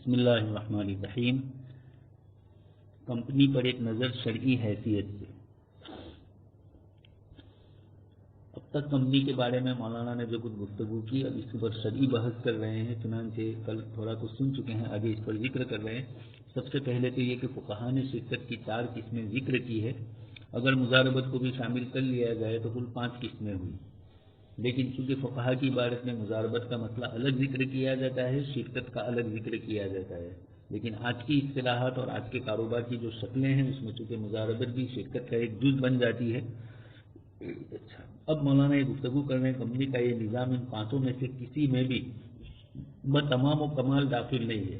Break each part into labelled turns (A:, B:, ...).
A: بسم اللہ الرحمن الرحیم. کمپنی پر ایک نظر شرعی حیثیت سے. اب تک کمپنی کے بارے میں مولانا نے جو کچھ گفتگو کی، اب اس پر شرعی بحث کر رہے ہیں. چنانچہ کل تھوڑا کچھ سن چکے ہیں، آگے اس پر ذکر کر رہے ہیں. سب سے پہلے تو یہ کہ فقہا نے شرکت کی 4 قسمیں ذکر کی ہے. اگر مزاربت کو بھی شامل کر لیا جائے تو کل 5 قسمیں ہوئی. لیکن چونکہ فقہا کی عبارت میں مزاربت کا مسئلہ الگ ذکر کیا جاتا ہے، شرکت کا الگ ذکر کیا جاتا ہے. لیکن آج کی اصطلاحات اور آج کے کاروبار کی جو شکلیں ہیں، اس میں چونکہ مزاربت بھی شرکت کا ایک جز بن جاتی ہے. اچھا، اب مولانا یہ گفتگو کر رہے ہیں کمپنی کا یہ نظام ان 5 میں سے کسی میں بھی بتمام و کمال داخل نہیں ہے.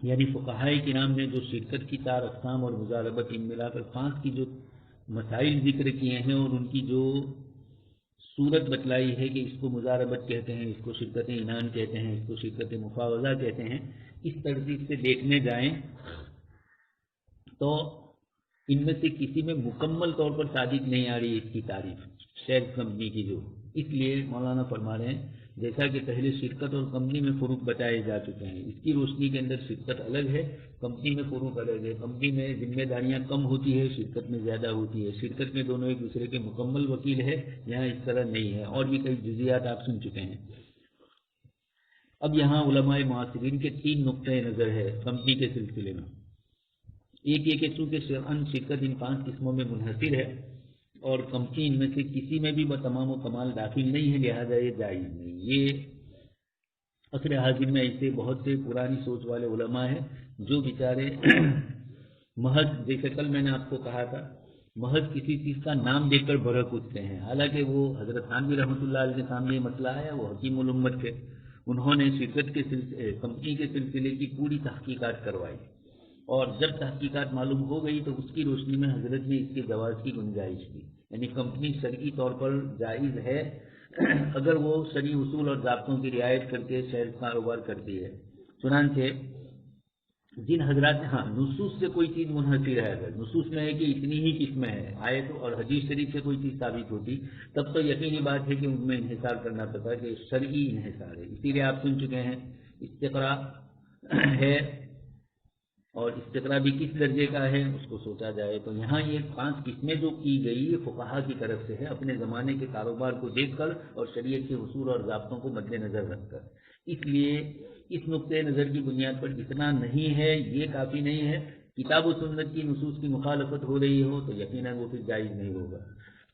A: یعنی فقہائے کرام نے جو شرکت کی 4 اقسام اور مزاربت ان ملا کر 5 کی جو مسائل ذکر کیے ہیں اور ان کی جو صورت بتلائی ہے کہ اس کو مزاربت کہتے ہیں، اس کو شرکت عنان کہتے ہیں، اس کو شرکت مفاوضہ کہتے ہیں، اس ترتیب سے دیکھنے جائیں تو ان میں سے کسی میں مکمل طور پر صادق نہیں آ رہی اس کی تعریف شیئر کمپنی کی جو. اس لیے مولانا فرما رہے ہیں جیسا کہ پہلے شرکت اور کمپنی میں فروق بتائے جا چکے ہیں، اس کی روشنی کے اندر شرکت الگ ہے، کمپنی میں فروق الگ ہے. کمپنی میں ذمہ داریاں کم ہوتی ہے، شرکت میں زیادہ ہوتی ہے. شرکت میں دونوں ایک دوسرے کے مکمل وکیل ہے، یہاں اس طرح نہیں ہے. اور بھی کئی جزیات آپ سن چکے ہیں. اب یہاں علماء معاصرین کے 3 نقطۂ نظر ہے کمپنی کے سلسلے میں. ایک یہ کہ چونکہ شرعاً شرکت ان 5 قسموں میں منحصر ہے اور کمپنی ان میں سے کسی میں بھی بتمام و کمال داخل نہیں ہے، لہذا یہ جائز نہیں. یہ عصر حاضر میں ایسے بہت سے پرانی سوچ والے علماء ہیں جو بیچارے محض، جیسے کل میں نے آپ کو کہا تھا، محض کسی چیز کا نام دیکھ کر بھڑک اٹھتے ہیں. حالانکہ وہ حضرت تھانوی رحمۃ اللہ علیہ کے سامنے یہ مسئلہ آیا، وہ حکیم الامت تھے. انہوں نے شرکت کے کمپنی کے سلسلے کی پوری تحقیقات کروائی اور جب تحقیقات معلوم ہو گئی تو اس کی روشنی میں حضرت نے اس کے جواز کی گنجائش کی. یعنی کمپنی شرعی طور پر جائز ہے اگر وہ شرعی اصول اور ضابطوں کی رعایت کر کے شہر کاروبار کرتی ہے. چنانچہ جن حضرات نصوص سے کوئی چیز منحصر ہے، اگر نصوص میں ہے کہ اتنی ہی قسمیں ہیں، آیت اور حدیث شریف سے کوئی چیز ثابت ہوتی تب تو یقینی بات ہے کہ ان میں انحصار کرنا پڑتا ہے کہ شرعی انحصار ہے. اسی لیے آپ سن چکے ہیں استقراء ہے، اور استقراء بھی کس درجے کا ہے اس کو سوچا جائے تو یہاں یہ 5 قسمیں جو کی گئی یہ فقہا کی طرف سے ہے، اپنے زمانے کے کاروبار کو دیکھ کر اور شریعت کے اصول اور ضابطوں کو مد نظر رکھ کر. اس لیے اس نقطۂ نظر کی بنیاد پر اتنا نہیں ہے، یہ کافی نہیں ہے. کتاب و سنت کی نصوص کی مخالفت ہو رہی ہو تو یقیناً وہ پھر جائز نہیں ہوگا.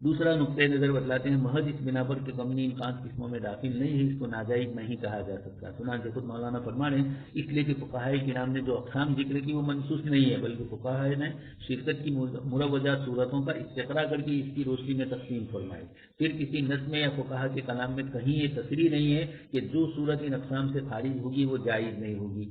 A: دوسرا نقطۂ نظر بتلاتے ہیں محض اس بنا پر کہ کمپنی ان 5 قسموں میں داخل نہیں ہے، اس کو ناجائز نہیں کہا جا سکتا. چنانچہ خود مولانا فرما رہے ہیں اس لیے کہ فقہائے کرام نے جو اقسام ذکر کی وہ منسوخ نہیں ہے، بلکہ فقہائے نے شرکت کی مروجہ صورتوں کا استقراء کر کے اس کی روشنی میں تقسیم فرمائی. پھر کسی نظم میں یا فقہا کے کلام میں کہیں یہ تصریح نہیں ہے کہ جو صورت ان اقسام سے خارج ہوگی وہ جائز نہیں ہوگی.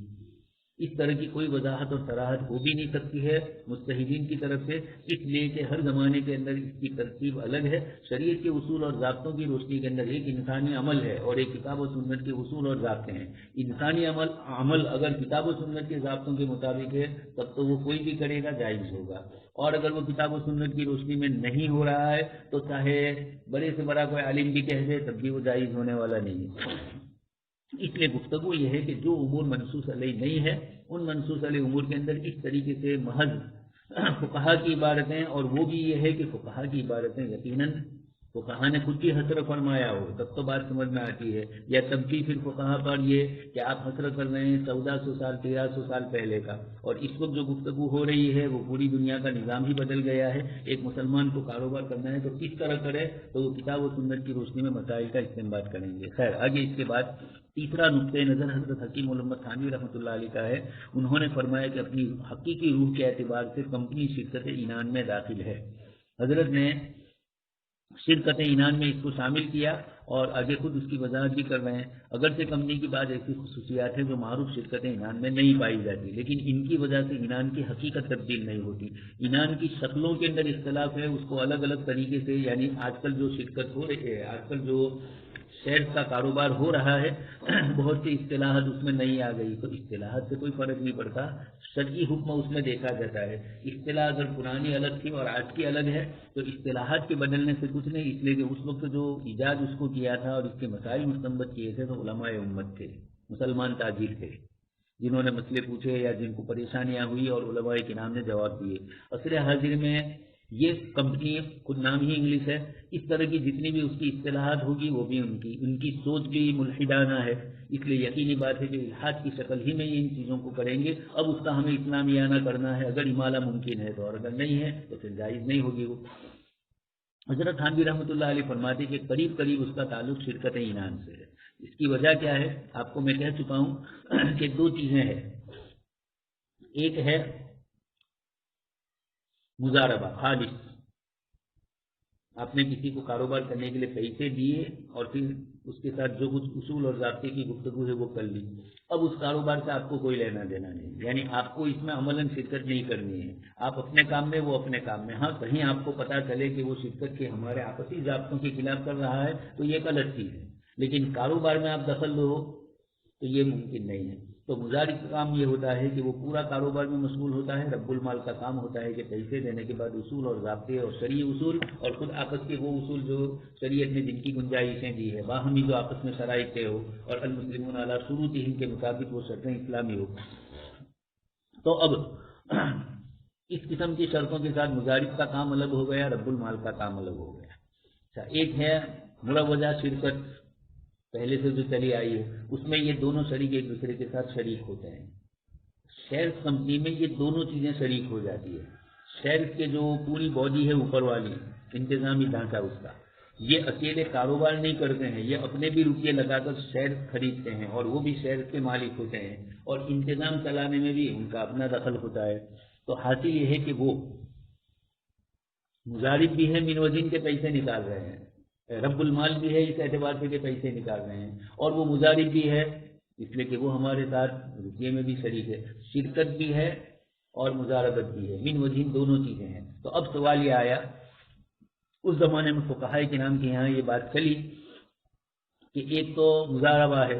A: اس طرح کی کوئی وضاحت اور صراحت ہو بھی نہیں سکتی ہے مجتہدین کی طرف سے، اس لیے کہ ہر زمانے کے اندر اس کی ترتیب الگ ہے. شریعت کے اصول اور ضابطوں کی روشنی کے اندر ایک انسانی عمل ہے اور ایک کتاب و سنت کے اصول اور ضابطے ہیں. انسانی عمل اگر کتاب و سنت کے ضابطوں کے مطابق ہے تب تو وہ کوئی بھی کرے گا جائز ہوگا، اور اگر وہ کتاب و سنت کی روشنی میں نہیں ہو رہا ہے تو چاہے بڑے سے بڑا کوئی عالم بھی کہہ دے تب بھی وہ جائز ہونے والا نہیں ہے. اس لیے گفتگو یہ ہے کہ جو امور منصوص علیہ نہیں ہے ان منصوص علیہ امور کے اندر اس طریقے سے محض فقہا کی عبارتیں، اور وہ بھی یہ ہے کہ فقہا کی عبارتیں یقیناً فقہا نے خود کی حسر فرمایا ہو تب تو بات سمجھ میں آتی ہے، یا تب بھی پھر فقہا پر یہ کہ آپ حسر کر رہے ہیں 1400 سال 1300 سال پہلے کا، اور اس وقت جو گفتگو ہو رہی ہے وہ پوری دنیا کا نظام ہی بدل گیا ہے. ایک مسلمان کو کاروبار کرنا ہے تو کس طرح کرے تو وہ کتاب و سنت کی روشنی میں مسائل کا استعمال کریں گے. خیر، آگے اس کے بعد تیسرا نقطۂ نظر حضرت حکیم الامت تھانوی رحمۃ اللہ علیہ کا ہے. انہوں نے فرمایا کہ اپنی حقیقی روح کے اعتبار سے کمپنی شرکت عنان میں داخل ہے. حضرت نے شرکت عنان میں اس کو شامل کیا اور آگے خود اس کی وضاحت بھی کر رہے ہیں. اگرچہ کمپنی کی بعض ایسی خصوصیات ہیں جو معروف شرکت عنان میں نہیں پائی جاتی، لیکن ان کی وجہ سے عنان کی حقیقت تبدیل نہیں ہوتی. عنان کی شکلوں کے اندر اختلاف ہے، اس کو الگ الگ طریقے سے، یعنی آج کل جو شرکت ہو رہی ہے، آج کل جو شیئر کا کاروبار ہو رہا ہے، بہت سی اصطلاحات اس میں نہیں آ گئی تو اصطلاحات سے کوئی فرق نہیں پڑتا، شرعی حکم اس میں دیکھا جاتا ہے. اصطلاح اگر پرانی الگ تھی اور آج کی الگ ہے تو اصطلاحات کے بدلنے سے کچھ نہیں، اس لیے کہ اس وقت جو ایجاد اس کو کیا تھا اور اس کے مسائل مستنبط کیے تھے تو علماء امت تھے، مسلمان تاجر تھے. جنہوں نے مسئلے پوچھے یا جن کو پریشانیاں ہوئی اور علماء کرام نے جواب دیے. عصر حاضر میں یہ کمپنی خود نام ہی انگلش ہے، اس طرح کی جتنی بھی اس کی اصطلاحات ہوگی وہ بھی ان کی سوچ بھی ملحدانہ ہے. اس لیے یقینی بات ہے کہ الحاد کی شکل ہی میں ان چیزوں کو کریں گے. اب اس کا ہمیں اسلامیانہ کرنا ہے، اگر امالہ ممکن ہے تو، اور اگر نہیں ہے تو پھر جائز نہیں ہوگی. وہ حضرت تھانوی رحمۃ اللہ علیہ فرماتے کہ قریب قریب اس کا تعلق شرکت عنان سے ہے. اس کی وجہ کیا ہے؟ آپ کو میں کہہ چکا ہوں کہ دو چیزیں ہیں. ایک ہے مضاربہ خالص، آپ نے کسی کو کاروبار کرنے کے لیے پیسے دیے اور پھر اس کے ساتھ جو کچھ اصول اور ضابطے کی گفتگو ہے وہ کر لی. اب اس کاروبار سے آپ کو کوئی لینا دینا نہیں، یعنی آپ کو اس میں عملاً شرکت نہیں کرنی ہے. آپ اپنے کام میں، وہ اپنے کام میں. ہاں کہیں آپ کو پتہ چلے کہ وہ شرکت کے ہمارے آپسی ضابطوں کے خلاف کر رہا ہے تو یہ ایک الگ چیز ہے، لیکن کاروبار میں آپ دخل دو تو یہ ممکن نہیں ہے. تو مضارب کا کام یہ ہوتا ہے کہ وہ پورا کاروبار میں مشغول ہوتا ہے. رب المال کا کام ہوتا ہے کہ پیسے دینے کے بعد اصول اور ضابطے اور شرعی اصول اور خود آپس کے وہ اصول جو شریعت نے جن کی گنجائشیں دی ہے، باہمی جو آپس میں شرائط طے ہو اور المسلمون علی شروطہم کے مطابق وہ شرطیں اسلامی ہو. تو اب اس قسم کی شرطوں کے ساتھ مضارب کا کام الگ ہو گیا، رب المال کا کام الگ ہو گیا. اچھا، ایک ہے مروجہ شرکت پہلے سے جو چلی آئی ہے، اس میں یہ دونوں شریک ایک دوسرے کے ساتھ شریک ہوتے ہیں. شیئرز کمپنی میں یہ دونوں چیزیں شریک ہو جاتی ہے. شیئرز کے جو پوری باڈی ہے اوپر والی انتظامی ڈھانچہ اس کا، یہ اکیلے کاروبار نہیں کرتے ہیں، یہ اپنے بھی روپیے لگا کر شیئر خریدتے ہیں اور وہ بھی شیئر کے مالک ہوتے ہیں اور انتظام چلانے میں بھی ان کا اپنا دخل ہوتا ہے. تو حاصل یہ ہے کہ وہ مضارب بھی ہے، من وزن کے پیسے نکال رہے ہیں، رب المال بھی ہے اس اعتبار سے کہ پیسے نکال رہے ہیں، اور وہ مضارب بھی ہے اس لیے کہ وہ ہمارے ساتھ روپیے میں بھی شریک ہے. شرکت بھی ہے اور مضاربت بھی ہے، من وجہین دونوں چیزیں ہیں. تو اب سوال یہ آیا، اس زمانے میں فقہائے کرام کے یہاں یہ بات چلی کہ ایک تو مضاربہ ہے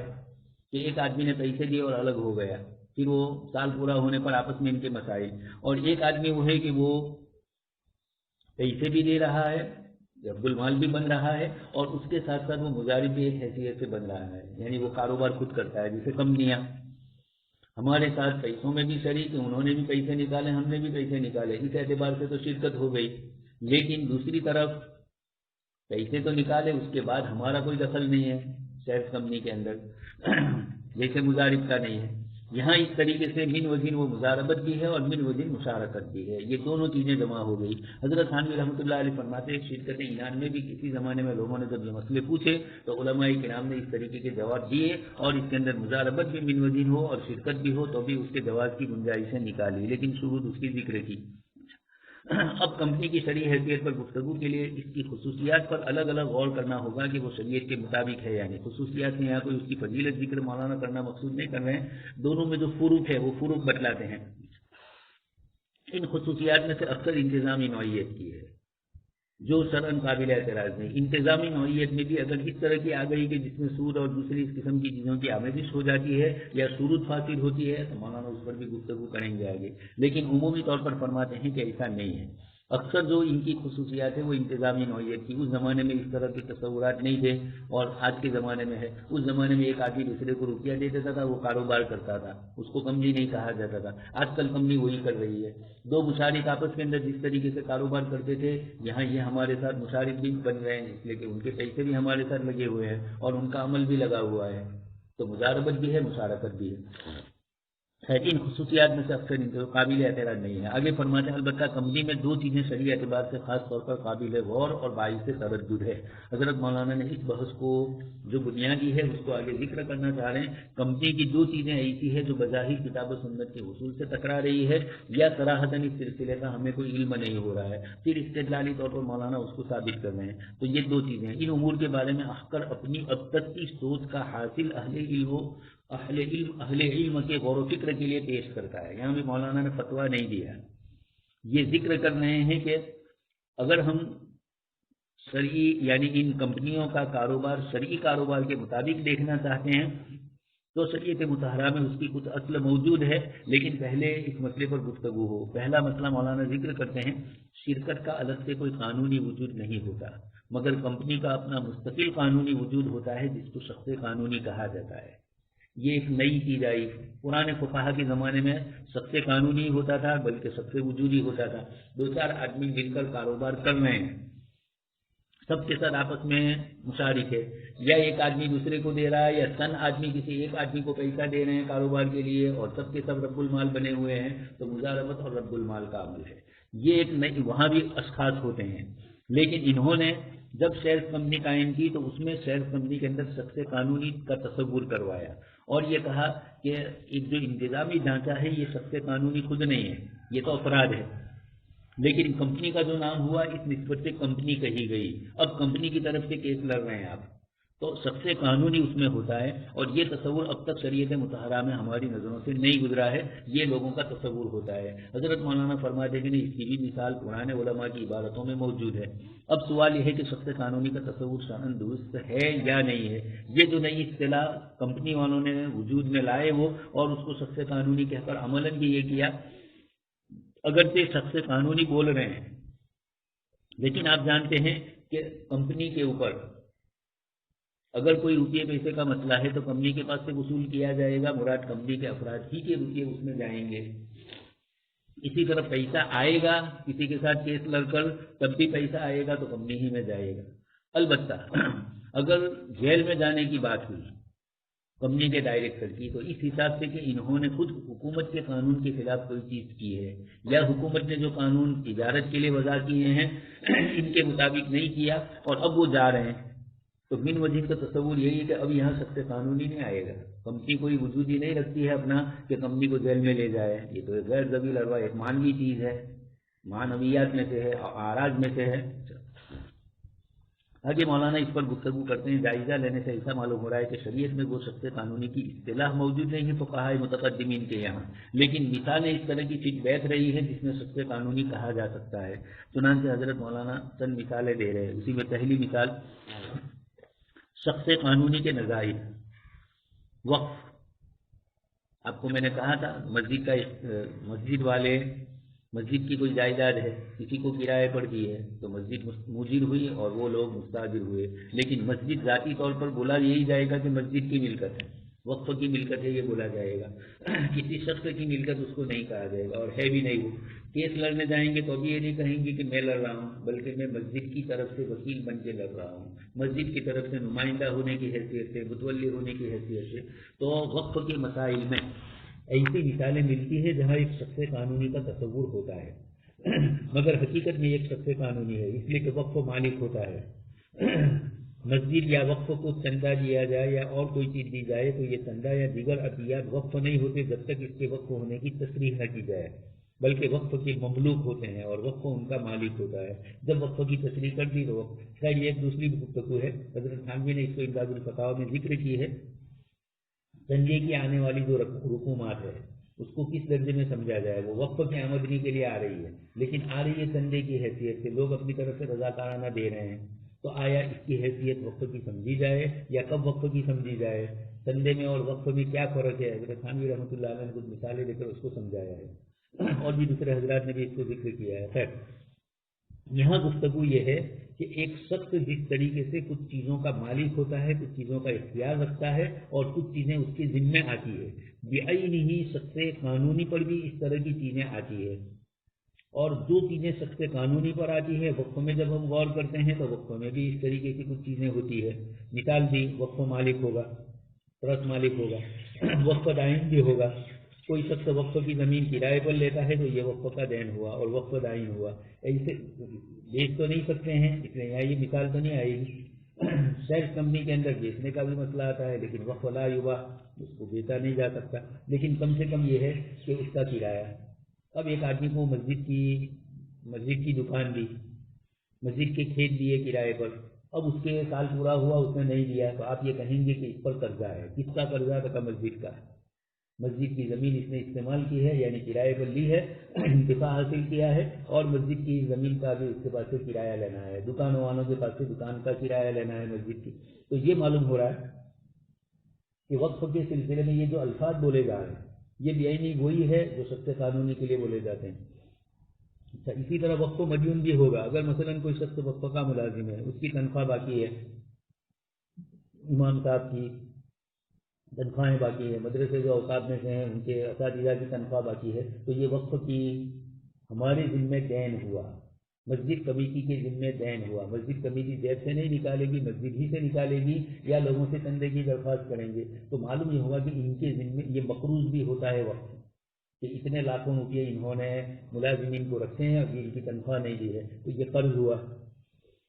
A: کہ ایک آدمی نے پیسے دیے اور الگ ہو گیا، پھر وہ سال پورا ہونے پر آپس میں ان کے مسائل. اور ایک آدمی وہ ہے کہ وہ پیسے بھی دے رہا ہے، رب المال بھی بن رہا ہے، اور اس کے ساتھ ساتھ وہ مضارب بھی ایک حیثیت سے بن رہا ہے، یعنی وہ کاروبار خود کرتا ہے. جیسے کمپنیاں ہمارے ساتھ پیسوں میں بھی شریک ہیں، انہوں نے بھی پیسے نکالے، ہم نے بھی پیسے نکالے، اس اعتبار سے تو شرکت ہو گئی. لیکن دوسری طرف پیسے تو نکالے، اس کے بعد ہمارا کوئی دخل نہیں ہے شیئر کمپنی کے اندر، جیسے مضارب کا نہیں ہے. یہاں اس طریقے سے من وزن وہ مضاربت بھی ہے اور من وزن مشارکت بھی ہے، یہ دونوں چیزیں جمع ہو گئی. حضرت تھانوی رحمۃ اللہ علیہ فرماتے ہیں شرکت عنان میں بھی کسی زمانے میں لوگوں نے جب یہ مسئلے پوچھے تو علماء کرام نے اس طریقے کے جواب دیے، اور اس کے اندر مضاربت بھی من وزن ہو اور شرکت بھی ہو تو بھی اس کے جواز کی گنجائشیں نکالی، لیکن شروط اس کی ذکر کی. اب کمپنی کی شرعی حیثیت پر گفتگو کے لیے اس کی خصوصیات پر الگ الگ غور کرنا ہوگا کہ وہ شریعت کے مطابق ہے. یعنی خصوصیات میں یہاں کوئی اس کی فضیلت ذکر مولانا کرنا مقصود نہیں کر رہے ہیں، دونوں میں جو فروق ہے وہ فروق بتلاتے ہیں. ان خصوصیات میں سے اکثر انتظامی نوعیت کی ہے جو شرعاً قابل اعتراض نہیں. انتظامی نوعیت میں بھی اگر اس طرح کی آ گئی کہ جس میں سود اور دوسری اس قسم کی چیزوں کی آمیزش ہو جاتی ہے یا سود فاسد ہوتی ہے تو مولانا اس پر بھی گفتگو کریں گے آگے، لیکن عمومی طور پر فرماتے ہیں کہ ایسا نہیں ہے. اکثر جو ان کی خصوصیات ہیں وہ انتظامی نوعیت کی. اس زمانے میں اس طرح کے تصورات نہیں تھے اور آج کے زمانے میں ہے. اس زمانے میں ایک آدمی دوسرے کو روپیہ دے دیتا تھا، وہ کاروبار کرتا تھا، اس کو کمپنی نہیں کہا جاتا تھا. آج کل کمپنی وہی کر رہی ہے. دو مشارک آپس کے اندر جس طریقے سے کاروبار کرتے تھے، یہاں یہ ہمارے ساتھ مشارک بھی بن رہے ہیں، اس لیے کہ ان کے پیسے بھی ہمارے ساتھ لگے ہوئے ہیں اور ان کا عمل بھی لگا ہوا ہے. تو مضاربت بھی ہے، مشارکت بھی ہے. ان خصوصیات میں سے اکثر قابل اعتراض نہیں ہے. آگے فرماتے ہیں البتہ کمپنی میں دو چیزیں شرعی اعتبار سے خاص طور پر قابل غور اور باعث تردد ہے. حضرت مولانا نے اس بحث کو جو بنیادی ہے اس کو آگے ذکر کرنا چاہ رہے ہیں. کمپنی کی دو چیزیں ایسی ہے جو بظاہر کتاب و سنت کے اصول سے ٹکرا رہی ہے یا صراحتاً اس سلسلے کا ہمیں کوئی علم نہیں ہو رہا ہے، پھر استدلالی طور پر مولانا اس کو ثابت کر رہے ہیں. تو یہ دو چیزیں ہیں. ان امور کے بارے میں احکر اپنی اب تک کی سوچ کا حاصل اہل علم کے غور و فکر کے لیے پیش کرتا ہے. یہاں بھی مولانا نے فتویٰ نہیں دیا، یہ ذکر کر رہے ہیں کہ اگر ہم شرعی یعنی ان کمپنیوں کا کاروبار شرعی کاروبار کے مطابق دیکھنا چاہتے ہیں تو شریعت مطہرہ میں اس کی کچھ اصل موجود ہے، لیکن پہلے اس مسئلے پر گفتگو ہو. پہلا مسئلہ مولانا ذکر کرتے ہیں شرکت کا الگ سے کوئی قانونی وجود نہیں ہوتا، مگر کمپنی کا اپنا مستقل قانونی وجود ہوتا ہے جس کو شخص قانونی کہا جاتا ہے. یہ ایک نئی چیز آئی. پرانے فقہا کے زمانے میں سب سے قانونی ہوتا تھا بلکہ سب سے وجودی ہوتا تھا. دو چار آدمی مل کر کاروبار کر رہے ہیں, سب کے ساتھ آپس میں مشارک ہے, یا ایک آدمی دوسرے کو دے رہا ہے یا سن آدمی کسی ایک آدمی کو پیسہ دے رہے ہیں کاروبار کے لیے اور سب کے سب رب المال بنے ہوئے ہیں, تو مزاربت اور رب المال کا عمل ہے. یہ ایک نئی, وہاں بھی اشخاص ہوتے ہیں, لیکن انہوں نے جب شیئر کمپنی قائم کی تو اس میں شیئر کمپنی کے اندر سب سے قانونی کا تصور کروایا اور یہ کہا کہ ایک جو انتظامی ڈھانچہ ہے یہ سب سے قانونی خود نہیں ہے, یہ تو افراد ہے, لیکن کمپنی کا جو نام ہوا اس نسبت سے کمپنی کہی گئی. اب کمپنی کی طرف سے کیس لڑ رہے ہیں آپ, تو سب سے قانونی اس میں ہوتا ہے. اور یہ تصور اب تک شریعت مطہرہ میں ہماری نظروں سے نہیں گزرا ہے, یہ لوگوں کا تصور ہوتا ہے. حضرت مولانا فرماتے ہیں کہ اس کی بھی مثال پرانے علماء کی عبارتوں میں موجود ہے. اب سوال یہ ہے کہ سب سے قانونی کا تصور شرعاً درست ہے یا نہیں ہے. یہ جو نئی اصطلاح کمپنی والوں نے وجود میں لائے وہ اور اس کو سب سے قانونی کہہ کر عملاً بھی یہ کیا, اگرچہ سب سے قانونی بول رہے ہیں, لیکن آپ جانتے ہیں کہ کمپنی کے اوپر اگر کوئی روپیے پیسے کا مسئلہ ہے تو کمپنی کے پاس سے وصول کیا جائے گا, مراد کمپنی کے افراد ہی کے روپیے اس میں جائیں گے. اسی طرح پیسہ آئے گا کسی کے ساتھ کیس لڑ کر, تب بھی پیسہ آئے گا تو کمپنی ہی میں جائے گا. البتہ اگر جیل میں جانے کی بات ہوئی کمپنی کے ڈائریکٹر کی, تو اس حساب سے کہ انہوں نے خود حکومت کے قانون کے خلاف کوئی چیز کی ہے یا حکومت نے جو قانون تجارت کے لیے وضع کیے ہیں ان کے مطابق نہیں کیا اور اب وہ جا رہے ہیں, تو من وجہ کا تصور یہی ہے کہ اب یہاں سب سے قانونی نہیں آئے گا. کمپنی کوئی وجود ہی نہیں رکھتی ہے اپنا کہ کمپنی کو جیل میں لے جائے. یہ تو غیر ذویل ارواح ایک مانوی چیز ہے, معنویات میں سے ہے, اعراض میں سے ہے. آگے مولانا اس پر گفتگو کرتے ہیں. جائزہ لینے سے ایسا معلوم ہو رہا ہے کہ شریعت میں وہ سب سے قانونی کی اصطلاح موجود نہیں ہے فقہاء متقدمین کے یہاں, لیکن مثالیں اس طرح کی چیز بیٹھ رہی ہے جس میں سب سے قانونی کہا جا سکتا ہے. چنانچہ حضرت مولانا چند مثالیں دے رہے ہیں. اسی میں پہلی مثال شخص قانونی کے نظائر. وقف, آپ کو میں نے کہا تھا مسجد والے, مسجد کی کوئی جائیداد ہے, کسی کو کرائے پر دی ہے تو مسجد مجیر ہوئی اور وہ لوگ مستاجر ہوئے, لیکن مسجد ذاتی طور پر بولا یہی جائے گا کہ مسجد کی ملکت ہے, وقف کی ملکت ہے یہ بولا جائے گا. کسی شخص کی ملکت اس کو نہیں کہا جائے گا اور ہے بھی نہیں. وہ کیس لڑنے جائیں گے تو ابھی یہ نہیں کہیں گے کہ میں لڑ رہا ہوں, بلکہ میں مسجد کی طرف سے وکیل بن کے لڑ رہا ہوں, مسجد کی طرف سے نمائندہ ہونے کی حیثیت سے, متولی ہونے کی حیثیت سے. تو وقف کے مسائل میں ایسی مثالیں ملتی ہیں جہاں ایک شخص قانونی کا تصور ہوتا ہے, مگر حقیقت میں ایک شخص قانونی ہے, اس لیے کہ وقف مالک ہوتا ہے. مسجد یا وقف کو چندہ دیا جائے یا اور کوئی چیز دی جائے تو یہ چندہ یا دیگر عطیات وقف نہیں ہوتے جب تک اس کے وقف ہونے کی تصریح نہ کی جائے, بلکہ وقف کے مملوک ہوتے ہیں اور وقف ان کا مالک ہوتا ہے. جب وقف کی تصریح کر دی تو خیر یہ ایک دوسری گفتگو ہے. حضرت تھانوی نے اس کو امداد الفتاوی میں ذکر کی ہے. چندے کی آنے والی جو رقومات ہے اس کو کس درجے میں سمجھا جائے, وہ وقف کی آمدنی کے لیے آ رہی ہے لیکن آ رہی ہے چندے کی حیثیت سے, لوگ اپنی طرف سے رضاکارانہ دے رہے ہیں, تو آیا اس کی حیثیت وقف کی سمجھی جائے یا کب وقف کی سمجھی جائے؟ چندے میں اور وقف میں کیا فرق ہے؟ حضرت تھانوی رحمۃ اللہ علیہ نے کچھ مثالیں دے کر اس کو سمجھایا ہے اور بھی دوسرے حضرات نے بھی اس کو ذکر کیا ہے. خیر یہاں گفتگو یہ ہے کہ ایک شخص جس طریقے سے کچھ چیزوں کا مالک ہوتا ہے, کچھ چیزوں کا اختیار رکھتا ہے اور کچھ چیزیں اس کے ذمے آتی ہے, بعین ہی شخص قانونی پر بھی اس طرح کی چیزیں آتی ہے. اور جو چیزیں شخص قانونی پر آتی ہے وقف میں جب ہم غور کرتے ہیں تو وقف میں بھی اس طریقے کی کچھ چیزیں ہوتی ہے. مثال دی, وقف مالک ہوگا, ٹرسٹ مالک ہوگا, وقف دائن بھی ہوگا. کوئی شخص وقف کی زمین کرائے پر لیتا ہے تو یہ وقف کا دین ہوا اور وقف دائن ہوا. ایسے بیچ تو نہیں سکتے ہیں, اس لیے یہاں یہ مثال تو نہیں آئے گی. شیئر کمپنی کے اندر بیچنے کا بھی مسئلہ آتا ہے لیکن وقف لا یباح, اس کو بیچا نہیں جا سکتا, لیکن کم سے کم یہ ہے کہ اس کا کرایہ. اب ایک آدمی کو مسجد کی دکان دی, مسجد کے کھیت دیے کرائے پر, اب اس کے سال پورا ہوا اس نے نہیں دیا تو آپ یہ کہیں گے کہ اس پر قرضہ ہے. کس کا قرضہ ہے؟ تو مسجد کا. مسجد کی زمین اس نے استعمال کی ہے یعنی کرائے پر لی ہے, انتفاع حاصل کیا ہے, اور مسجد کی زمین کا بھی اس کے پاس سے کرایہ لینا ہے, دکانوں والوں کے پاس سے دکان کا کرایہ لینا ہے مسجد کی. تو یہ معلوم ہو رہا ہے کہ وقف کے سلسلے میں یہ جو الفاظ بولے جا رہے ہیں یہ بیعینی وہی ہے جو سخت قانونی کے لیے بولے جاتے ہیں. اچھا, اسی طرح وقف مدیون بھی ہوگا. اگر مثلا کوئی شخص وقف کا ملازم ہے, اس کی تنخواہ باقی ہے, امام صاحب کی تنخواہیں باقی ہے، مدرسے جو اوقات میں سے ہیں ان کے اساتذہ کی تنخواہ باقی ہے، تو یہ وقف کی ہمارے ذمہ دین ہوا، مسجد کمیٹی کے ذمہ دین ہوا۔ مسجد کمیٹی جیب سے نہیں نکالے گی، مسجد ہی سے نکالے گی یا لوگوں سے چندے کی درخواست کریں گے، تو معلوم یہ ہوگا کہ ان کے ذمہ یہ مقروض بھی ہوتا ہے وقف، کہ اتنے لاکھوں روپئے انہوں نے ملازمین کو رکھے ہیں، ابھی ان کی تنخواہ نہیں دی ہے، تو یہ قرض ہوا۔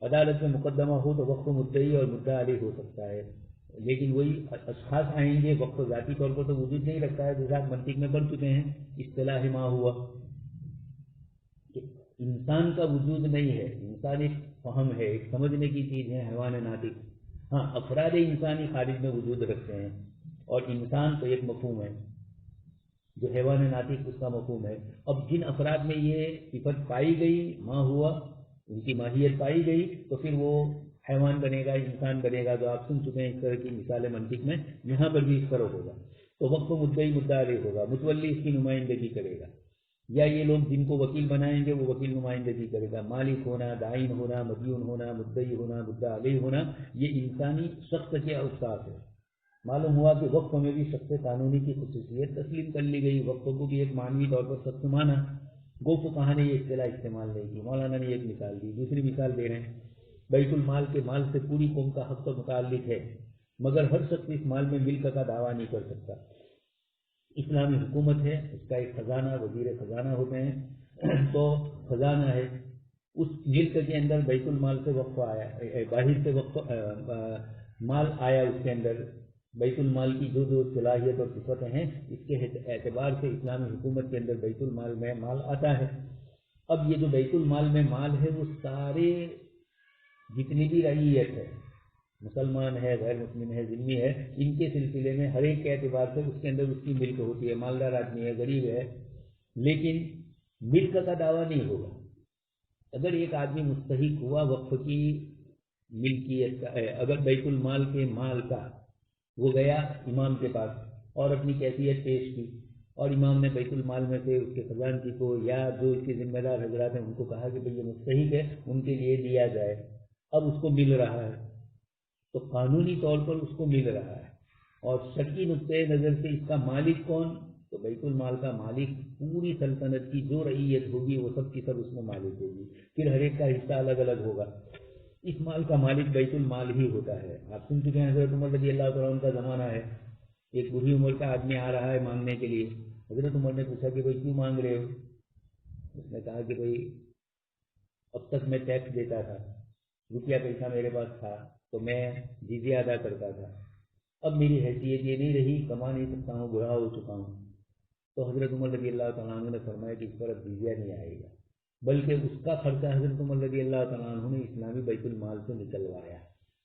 A: عدالت میں مقدمہ ہو تو وقف مدعی اور مدعا علیہ ہو سکتا ہے، لیکن وہی اشخاص آئیں گے، وقف ذاتی طور پر تو وجود نہیں رکھتا ہے، جیسا آپ منطق میں پڑھ چکے ہیں اصطلاح ما ہوا کہ انسان کا وجود نہیں ہے، انسان ایک فہم ہے، ایک سمجھنے کی چیز ہے، حیوان ناطق۔ ہاں، افراد انسانی خارج میں وجود رکھتے ہیں، اور انسان تو ایک مفہوم ہے جو حیوان ناطق اس کا مفہوم ہے۔ اب جن افراد میں یہ صفت پائی گئی، ما ہوا، ان کی ماہیت پائی گئی، تو پھر وہ حیوان بنے گا، انسان بنے گا، جو آپ سن چکے ہیں اس طرح کی مثالیں منطق میں، یہاں پر بھی اس طرح ہوگا۔ تو وقف مدعی مدعا علیہ ہوگا، متولی اس کی نمائندگی کرے گا، یا یہ لوگ جن کو وکیل بنائیں گے وہ وکیل نمائندگی کرے گا۔ مالک ہونا، دائن ہونا، مدیون ہونا، مدعی ہونا، مدعا علیہ ہونا، یہ انسانی شخص کے اوصاف ہے۔ معلوم ہوا کہ وقف میں بھی شخص قانونی کی خصوصیت تسلیم کر لی گئی، وقف کو بھی ایک معنوی طور پر شخص مانا، گو فقہا نے یہ اصطلاح استعمال نہیں کی۔ مولانا نے ایک مثال دی، دوسری مثال دے رہے ہیں، بیت المال کے مال سے پوری قوم کا حق متعلق ہے، مگر ہر شخص اس مال میں ملک کا دعویٰ نہیں کر سکتا۔ اسلامی حکومت ہے، اس کا ایک خزانہ، وزیر خزانہ ہوتے ہیں، تو خزانہ ہے، اس ملک کے اندر بیت المال سے وقف آیا، باہر سے وقف مال آیا، اس کے اندر بیت المال کی جو صلاحیت اور صفتیں ہیں اس کے اعتبار سے اسلامی حکومت کے اندر بیت المال میں مال آتا ہے۔ اب یہ جو بیت المال میں مال ہے وہ سارے جتنی بھی رعیت ہے، مسلمان ہے، غیر مسلم ہے، ذمہ ہے، ان کے سلسلے میں ہر ایک کے اعتبار سے اس کے اندر اس کی ملک ہوتی ہے، مالدار آدمی ہے، غریب ہے، لیکن ملک کا دعویٰ نہیں ہوگا۔ اگر ایک آدمی مستحق ہوا وقف کی ملکیت کا، اگر بیت المال کے مال کا، وہ گیا امام کے پاس اور اپنی کیفیت پیش کی، اور امام نے بیت المال میں سے اس کے خزانچی کو یا جو اس کے ذمہ دار حضرات ہیں ان کو کہا کہ بھئی یہ مستحق ہے، ان کے لیے دیا جائے، اب اس کو مل رہا ہے، تو قانونی طور پر اس کو مل رہا ہے، اور شرعی نقطۂ نظر سے اس کا مالک کون؟ تو بیت المال کا مالک پوری سلطنت کی جو رعیت ہوگی وہ سب کی سب اس میں مالک ہوگی، پھر ہر ایک کا حصہ الگ الگ ہوگا۔ اس مال کا مالک بیت المال ہی ہوتا ہے۔ آپ سن چکے ہیں حضرت عمر رضی اللہ تعالیٰ عنہ کا زمانہ ہے، ایک بوڑھی عمر کا آدمی آ رہا ہے مانگنے کے لیے، حضرت عمر نے پوچھا کہ بھائی کیوں مانگ رہے ہو؟ اس نے کہا کہ بھائی اب تک میں ٹیکس دیتا تھا، روپیہ پیسہ میرے پاس تھا تو میں جزیہ ادا کرتا تھا، اب میری حیثیت یہ نہیں رہی، کما نہیں سکتا ہوں، بوڑھا ہو چکا ہوں۔ تو حضرت عمر رضی اللہ تعالیٰ عنہ نے فرمایا کہ اس پر اب جزیہ نہیں آئے گا، بلکہ اس کا خرچہ حضرت عمر رضی اللہ تعالیٰ عنہ نے اسلامی بیت المال سے نکلوایا۔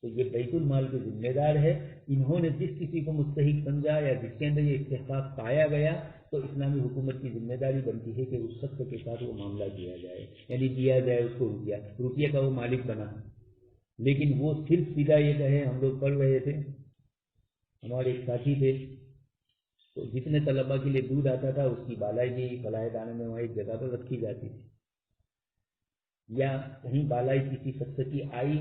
A: تو یہ بیت المال کے ذمہ دار ہے، انہوں نے جس کسی کو مستحق سمجھا یا جس کے اندر یہ استحقاق پایا گیا تو اسلامی حکومت کی ذمہ داری بنتی ہے کہ اس شخص کے ساتھ وہ معاملہ کیا جائے، یعنی دیا جائے اس کو روپیہ کا وہ مالک بنا۔ لیکن وہ صرف سیدھا یہ کہے، ہم لوگ پڑھ رہے تھے، ہمارے ایک ساتھی تھے، تو جتنے طلباء کے لیے دودھ آتا تھا اس کی بالائی کی فلاح دانے میں وہاں ایک جگہ پر رکھی جاتی تھی، یا کہیں بالائی کسی شخص کی آئی،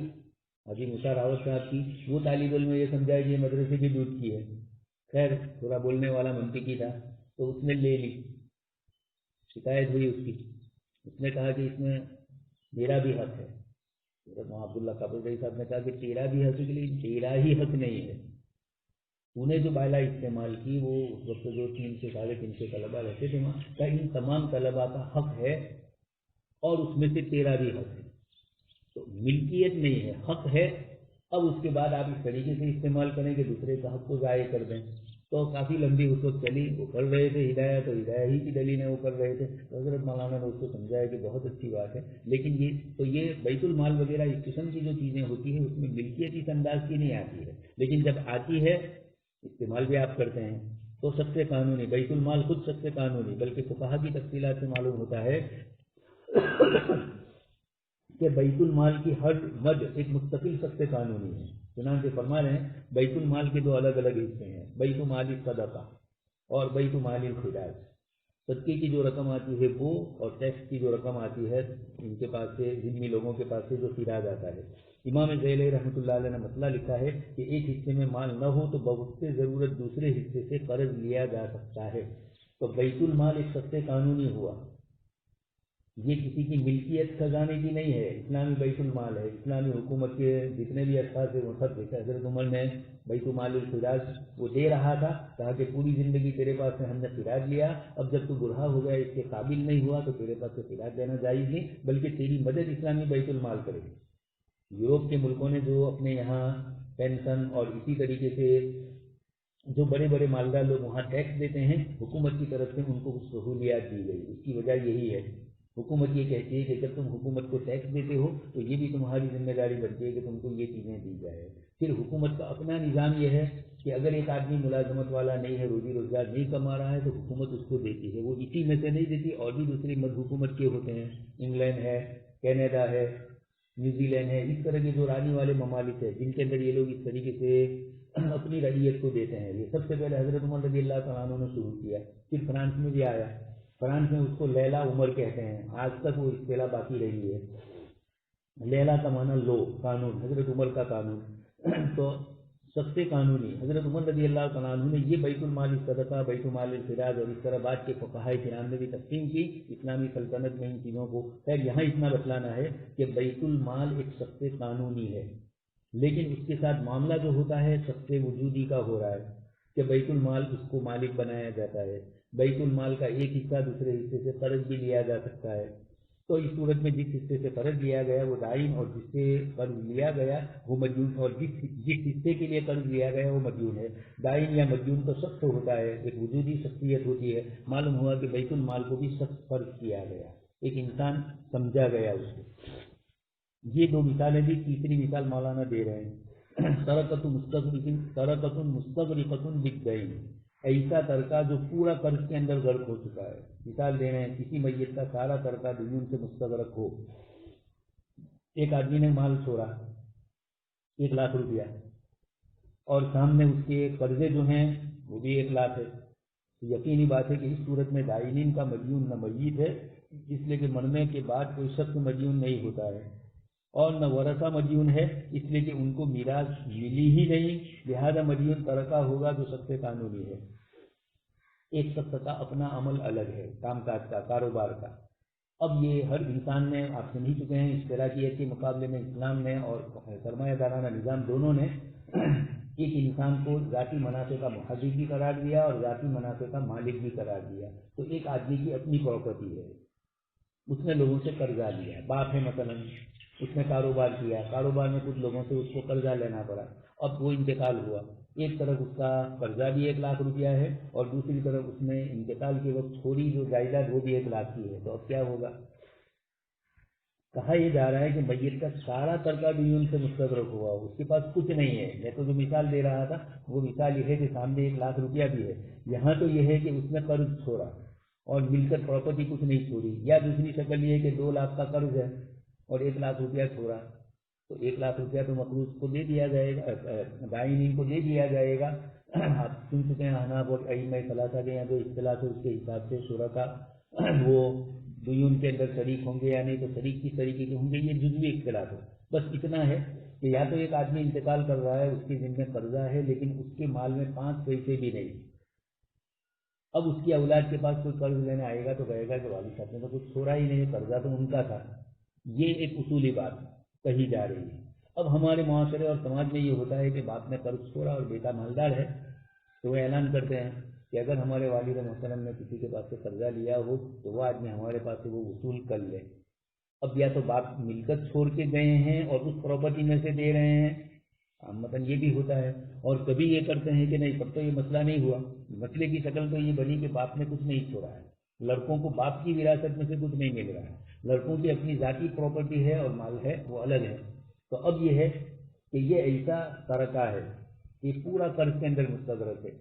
A: ابھی موسیٰ راوت صاحب کی، وہ طالب علم یہ سمجھا کہ یہ مدرسے کے دودھ کی ہے، خیر تھوڑا بولنے والا منطقی تھا تو اس نے لے لی، شکایت ہوئی اس کی، اس نے کہا کہ اس میں میرا بھی حق ہے۔ مولانا عبداللہ قابل صاحب نے کہا کہ تیرا بھی حق ہے، لیکن تیرا ہی حق نہیں ہے، تو نے جو بالا استعمال کی وہ اس وقت جو 300 سے 350 طلباء رہتے تھے وہاں کا، ان تمام طلباء کا حق ہے اور اس میں سے تیرا بھی حق ہے، تو ملکیت نہیں ہے، حق ہے۔ اب اس کے بعد آپ اس طریقے سے استعمال کریں کہ دوسرے کا حق کو ضائع کر دیں، تو کافی لمبی اس وقت چلی، وہ کر رہے تھے ہدایت، تو ہدایت ہی کی دلیل ہے وہ کر رہے تھے، تو حضرت مولانا نے اس کو سمجھایا کہ بہت اچھی بات ہے، لیکن یہ بیت المال وغیرہ اس قسم کی جو چیزیں ہوتی ہیں اس میں ملکیت اس انداز کی نہیں آتی ہے، لیکن جب آتی ہے استعمال بھی آپ کرتے ہیں تو سب سے قانونی، بیت المال خود سب سے قانونی، بلکہ فقہا کی تفصیلات سے معلوم ہوتا ہے کہ بیت المال کی ہر مد ایک مستقل سخت قانونی ہے۔ چنانچہ فرما رہے ہیں بیت المال کے دو الگ الگ حصے ہیں، بیت مال صدقہ اور بیت مال خراج۔ صدقے کی جو رقم آتی ہے وہ، اور ٹیکس کی جو رقم آتی ہے ان کے پاس سے، ذمہ لوگوں کے پاس سے جو خراج آتا ہے، امام ذیلی رحمۃ اللہ علیہ نے مطلع لکھا ہے کہ ایک حصے میں مال نہ ہو تو بوقت ضرورت دوسرے حصے سے قرض لیا جا سکتا ہے. تو بیت المال ایک سخت قانونی ہوا، یہ کسی کی ملکیت خزانے کی نہیں ہے، اسلامی بیت المال ہے. اسلامی حکومت کے جتنے بھی اشخاص ہیں وہ سب دیکھا. حضرت عمر نے بیت المال الخراج وہ دے رہا تھا، کہا کہ پوری زندگی تیرے پاس سے ہم نے خراج لیا، اب جب تو بوڑھا ہو گیا اس کے قابل نہیں ہوا تو تیرے پاس سے خراج دینا جائز نہیں، بلکہ تیری مدد اسلامی بیت المال کرے. یورپ کے ملکوں نے جو اپنے یہاں پینشن اور اسی طریقے سے جو بڑے بڑے مالدار لوگ وہاں ٹیکس دیتے ہیں، حکومت کی طرف سے ان کو کچھ سہولیات دی گئی. اس کی وجہ یہی ہے، حکومت یہ کہتی ہے کہ جب تم حکومت کو ٹیکس دیتے ہو تو یہ بھی تمہاری ذمہ داری بنتی ہے کہ تم کو یہ چیزیں دی جائے. پھر حکومت کا اپنا نظام یہ ہے کہ اگر ایک آدمی ملازمت والا نہیں ہے، روزی روزگار نہیں کما رہا ہے تو حکومت اس کو دیتی ہے. وہ اسی میں سے نہیں دیتی، اور بھی دوسری مد حکومت کے ہوتے ہیں، انگلینڈ ہے، کینیڈا ہے، نیوزی لینڈ ہے، اس طرح کے جو رانی والے ممالک ہیں جن کے اندر یہ لوگ اس طریقے سے اپنی رعیت کو دیتے ہیں. یہ سب سے پہلے حضرت عمر رضی اللہ تعالیٰ عنہ نے شروع کیا، پھر فرانس میں بھی آیا. فرانس میں اس کو لیلا عمر کہتے ہیں، آج تک وہ اصطلاح باقی رہی ہے. لیلا کا معنی لو، قانون، حضرت عمر کا قانون. تو سخت قانونی حضرت عمر رضی اللہ تعالیٰ عنہ نے یہ بیت المال صدقہ، بیت المال الخراج اور اس طرح بعد کے فقہاء کرام نے بھی تقسیم کی اسلامی سلطنت میں ان چیزوں کو. خیر یہاں اتنا بتلانا ہے کہ بیت المال ایک سخت قانونی ہے، لیکن اس کے ساتھ معاملہ جو ہوتا ہے سخت وجودی کا ہو رہا ہے کہ بیت المال اس کو مالک بنایا جاتا ہے. بیت المال کا ایک حصہ دوسرے حصے سے قرض بھی لیا جا سکتا ہے. تو اس صورت میں جس حصے سے قرض لیا گیا وہ دائن، اور جس سے قرض لیا گیا وہ مدیون، اور جس حصے کے لیے قرض لیا گیا وہ مدیون ہے. دائن یا مدیون تو سخت ہوتا ہے، ایک وجودی شخصیت ہوتی ہے. معلوم ہوا کہ بیت المال کو بھی سخت فرض کیا گیا، ایک انسان سمجھا گیا اس کو. یہ دو مثالیں بھی، تیسری مثال مولانا دے رہے ہیں، ترکۃ مستغرقۃ بالدین، ایسا ترکہ جو پورا قرض کے اندر غرق ہو چکا ہے. مثال دے رہے ہیں کسی میت کا سارا ترکہ دیون سے مستغرق ہو. ایک آدمی نے مال چھوڑا 1,00,000 روپیہ، اور سامنے اس کے قرضے جو ہیں وہ بھی 1,00,000 ہے. یقینی بات ہے کہ اس صورت میں دائنین کا مدیون نہ میت ہے، اس لیے کہ مرنے کے بعد کوئی شخص مدیون نہیں ہوتا ہے، اور نہ ورثہ مدیون ہے، اس لیے کہ ان کو میراث ملی ہی نہیں، لہذا مدیون ترکہ ہوگا جو سخت قانونی ہے. ایک شخص کا اپنا عمل الگ ہے، کام کاج کا، کاروبار کا. اب یہ ہر انسان نے، آپ سمجھ چکے ہیں اشتراکیت کے مقابلے میں اسلام نے اور سرمایہ دارانہ نظام دونوں نے ایک انسان کو ذاتی منافع کا محافظ بھی قرار دیا اور ذاتی منافع کا مالک بھی قرار دیا. تو ایک آدمی کی اپنی پراپرٹی ہے، اس نے لوگوں سے قرضہ لیا. باپ ہے مثلا، اس نے کاروبار کیا، کاروبار میں کچھ لوگوں سے اس کو قرضہ لینا پڑا. اب وہ انتقال ہوا، ایک طرف اس کا قرضہ بھی 1,00,000 روپیہ ہے، اور دوسری طرف اس نے انتقال کے وقت چھوڑی جو جائیداد وہ بھی 1,00,000 کی ہے. تو اب کیا ہوگا؟ کہا یہ جا رہا ہے کہ میت کا سارا ترکہ دیون سے مستغرق ہوا، اس کے پاس کچھ نہیں ہے. میں تو جو مثال دے رہا تھا وہ مثال یہ ہے کہ سامنے 1,00,000 روپیہ بھی ہے. یہاں تو یہ ہے کہ اس نے قرض چھوڑا اور مل کر پراپرٹی کچھ نہیں چھوڑی. یا دوسری شکل یہ ہے کہ 2,00,000 کا قرض ہے اور 1,00,000 روپیہ چھوڑا، تو 1,00,000 روپیہ تو مقروض کو دے دیا جائے گا، دائنین کو دے دیا جائے گا. آپ سن چکے ہیں حناف اور ائمہ ثلاثہ کے یہاں جو اصطلاح ہے اس کے حساب سے شرکا وہ دیون کے اندر شریک ہوں گے یا نہیں، تو شریک کس طریقے کے ہوں گے یہ جزوی اختلاف ہے. بس اتنا ہے کہ یا تو ایک آدمی انتقال کر رہا ہے، اس کے ذمہ قرضہ ہے لیکن اس کے مال میں 5 پیسے بھی نہیں. اب اس کی اولاد کے پاس کوئی قرض لینے آئے گا تو کہے گا کہ والد صاحب نے تو کچھ چھوڑا ہی نہیں، قرضہ تو ان کا تھا. یہ ایک اصولی بات کہی جا رہی ہے. اب ہمارے معاشرے اور سماج میں یہ ہوتا ہے کہ باپ نے قرض چھوڑا اور بیٹا مالدار ہے تو وہ اعلان کرتے ہیں کہ اگر ہمارے والد محترم نے کسی کے پاس سے قرضہ لیا ہو تو وہ آدمی ہمارے پاس سے وہ وصول کر لے. اب یا تو باپ ملکت چھوڑ کے گئے ہیں اور اس پراپرٹی میں سے دے رہے ہیں، مثلاً یہ بھی ہوتا ہے. اور کبھی یہ کرتے ہیں کہ نہیں تب تو یہ مسئلہ نہیں ہوا، مسئلے کی شکل تو یہ بنی کہ باپ نے کچھ نہیں چھوڑا ہے، لڑکوں کو باپ کی وراثت میں سے کچھ نہیں مل رہا ہے، لڑکوں کی اپنی ذاتی پراپرٹی ہے اور مال ہے وہ الگ ہے. تو اب یہ ہے کہ یہ ایسا ترکہ ہے کہ پورا قرض کے اندر مستغرق ہے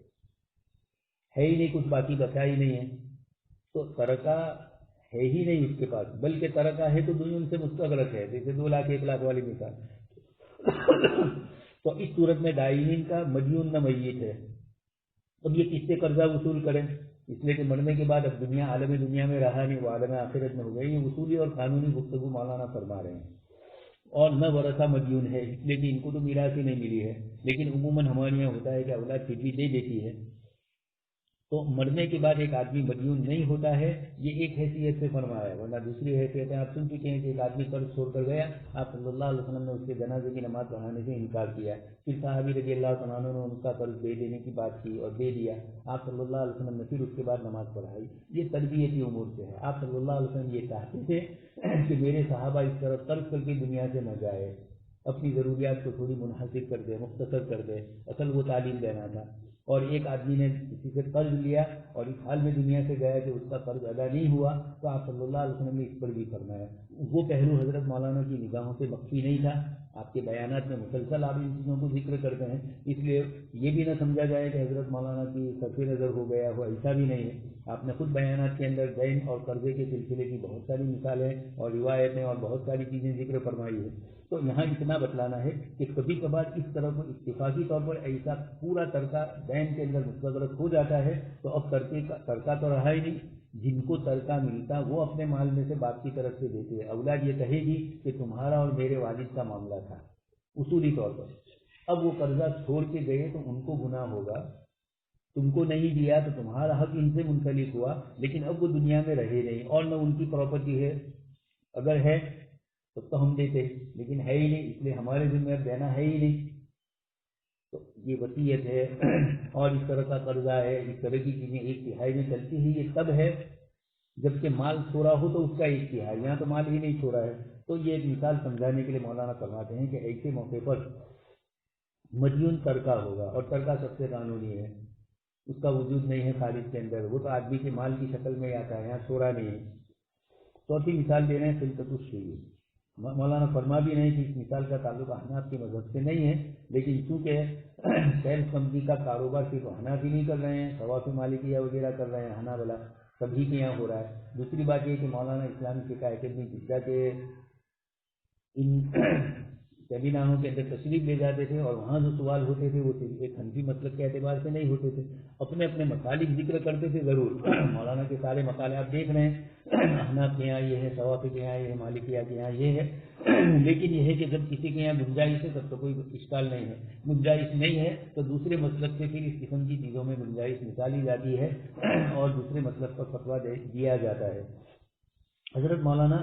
A: ہی نہیں، کچھ باقی بچا ہی نہیں ہے. تو ترکہ ہے ہی نہیں اس کے پاس، بلکہ ترکہ ہے تو دیون سے مستغرق ہے، جیسے 2,00,000 1,00,000 والی مثال. تو اس صورت میں دائنین کا مدیون نہ میت ہے. اب یہ کس سے قرضہ وصول کریں؟ اس لیے کہ مرنے کے بعد اب دنیا عالم دنیا میں رہا نہیں، وہ عالم آخرت میں ہو گئی. یہ وصولی اور قانونی گفتگو مولانا فرما رہے ہیں. اور نہ ورثہ مدیون ہے، اس لیے کہ ان کو تو میراث ہی نہیں ملی ہے، لیکن عموماً ہمارے یہاں ہوتا ہے کہ اولاد پھر بھی دے دیتی ہے، تو مرنے کے بعد ایک آدمی مدیون نہیں ہوتا ہے، یہ ایک حیثیت سے فرمایا ہے، ورنہ دوسری حیثیتیں آپ سن چکے ہیں کہ ایک آدمی قرض چھوڑ کر گیا، آپ صلی اللہ علیہ وسلم نے اس کے جنازے کی نماز پڑھانے سے انکار کیا، پھر صحابی رضی اللہ تعالیٰ عنہ نے ان کا قرض دے دینے کی بات کی اور دے دیا، آپ صلی اللہ علیہ وسلم نے پھر اس کے بعد نماز پڑھائی، یہ تربیتی امور سے ہے۔ آپ صلی اللہ علیہ وسلم یہ چاہتے تھے کہ میرے صحابہ اس طرح قرض کر کے دنیا سے نہ جائے، اپنی ضروریات کو تھوڑی منحصر کر دے، مختصر کر دے، اصل وہ تعلیم دینا تھا۔ اور ایک آدمی نے کسی سے قرض لیا اور اس حال میں دنیا سے گیا کہ اس کا قرض ادا نہیں ہوا، تو آپ صلی اللہ علیہ وسلم نے اس پر بھی فرمایا۔ وہ پہلو حضرت مولانا کی نگاہوں سے مخفی نہیں تھا، آپ کے بیانات میں مسلسل آپ ان چیزوں کو ذکر کرتے ہیں، اس لیے یہ بھی نہ سمجھا جائے کہ حضرت مولانا کی صرف نظر ہو گیا ہو، ایسا بھی نہیں ہے۔ آپ نے خود بیانات کے اندر دین اور قرضے کے سلسلے کی بہت ساری مثالیں اور روایتیں اور بہت ساری چیزیں ذکر فرمائی ہے۔ تو یہاں اتنا بتلانا ہے کہ کبھی کبھار اس طرح کو اتفاقی طور پر ایسا پورا ترکہ دین کے اندر مستغرق ہو جاتا ہے، تو اب ترکہ تو رہا ہی نہیں، جن کو ترکہ ملتا وہ اپنے مال میں سے باپ کی طرف سے دیتے ہیں، اولاد یہ کہے گی کہ تمہارا اور میرے والد کا معاملہ تھا اصولی طور پر، اب وہ قرضہ چھوڑ کے گئے تو ان کو گناہ ہوگا، تم کو نہیں دیا تو تمہارا حق ان سے منسلک ہوا، لیکن اب وہ دنیا میں رہے نہیں اور نہ ان کی پراپرٹی ہے، اگر ہے تو ہم دیتے، لیکن ہے ہی نہیں، اس لیے ہمارے ذمہ دینا ہے ہی نہیں۔ تو یہ وصیت ہے اور اس طرح کا قرضہ ہے، اس طرح کی چیزیں ایک تہائی میں چلتی ہیں، یہ تب ہے جبکہ مال چھوڑا ہو تو اس کا ایک تہائی، یہاں تو مال ہی نہیں چھوڑا ہے۔ تو یہ ایک مثال سمجھانے کے لیے مولانا فرماتے ہیں کہ ایسے موقع پر مدیون ترکہ ہوگا، اور ترکہ سب سے قانونی ہے، اس کا وجود نہیں ہے خارج کے اندر، وہ تو آدمی کے مال کی شکل میں آتا ہے، یہاں چھوڑا نہیں ہے۔ چوتھی مثال دے رہے ہیں خلقت الشیء، مولانا فرما بھی نہیں کہ اس مثال کا تعلق احناف کے مذہب سے نہیں ہے، لیکن چونکہ سیلز کمپنی کا کاروبار صرف احناف ہی نہیں کر رہے ہیں، طواف مالکیہ وغیرہ کر رہے ہیں، حنابلہ سبھی کے یہاں ہو رہا ہے۔ دوسری بات یہ کہ مولانا اسلامی فقہ اکیڈمی جدہ کے ان سیمیناروں کے اندر تشریف لے جاتے تھے، اور وہاں جو سوال ہوتے تھے وہ ایک حنفی مسلک کے اعتبار سے نہیں ہوتے تھے، اپنے اپنے مسالک ذکر کرتے تھے ضرور، مولانا کے سارے مقالے آپ دیکھ رہے ہیں، احناف کے یہاں یہ ہے، طوافی کے یہاں یہ ہے، مالکیہ کے یہاں یہ ہے، لیکن یہ ہے کہ جب کسی کے یہاں گنجائش ہے تب تو کوئی اشکال نہیں ہے، گنجائش نہیں ہے تو دوسرے مسلک سے پھر اس قسم کی چیزوں میں گنجائش نکالی جاتی ہے اور دوسرے مسلک پر فتویٰ دیا جاتا ہے۔ حضرت مولانا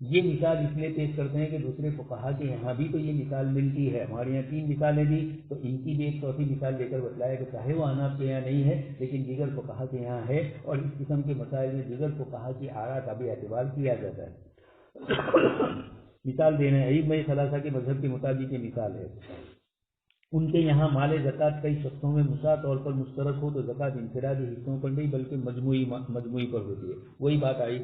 A: یہ مثال اس لیے پیش کرتے ہیں کہ دوسرے فقہا کے یہاں بھی تو یہ مثال ملتی ہے، ہمارے یہاں 3 مثالیں دی، تو ان کی بھی ایک چوتھی مثال لے کر بتلایا کہ چاہے وہ احناف کے یہاں نہیں ہے لیکن دیگر فقہا کے یہاں ہے، اور اس قسم کے مسائل میں دیگر فقہا کی آراء کا بھی اعتبار کیا جاتا ہے۔ مثال دینا ہے، ائمہ ثلاثہ کے مذہب کے مطابق یہ مثال ہے، ان کے یہاں مال زکوٰۃ کئی شخصوں میں مساع طور پر مشترک ہو تو زکوٰۃ انفرادی حصوں پر نہیں بلکہ مجموعی پر ہوتی ہے۔ وہی بات آئی،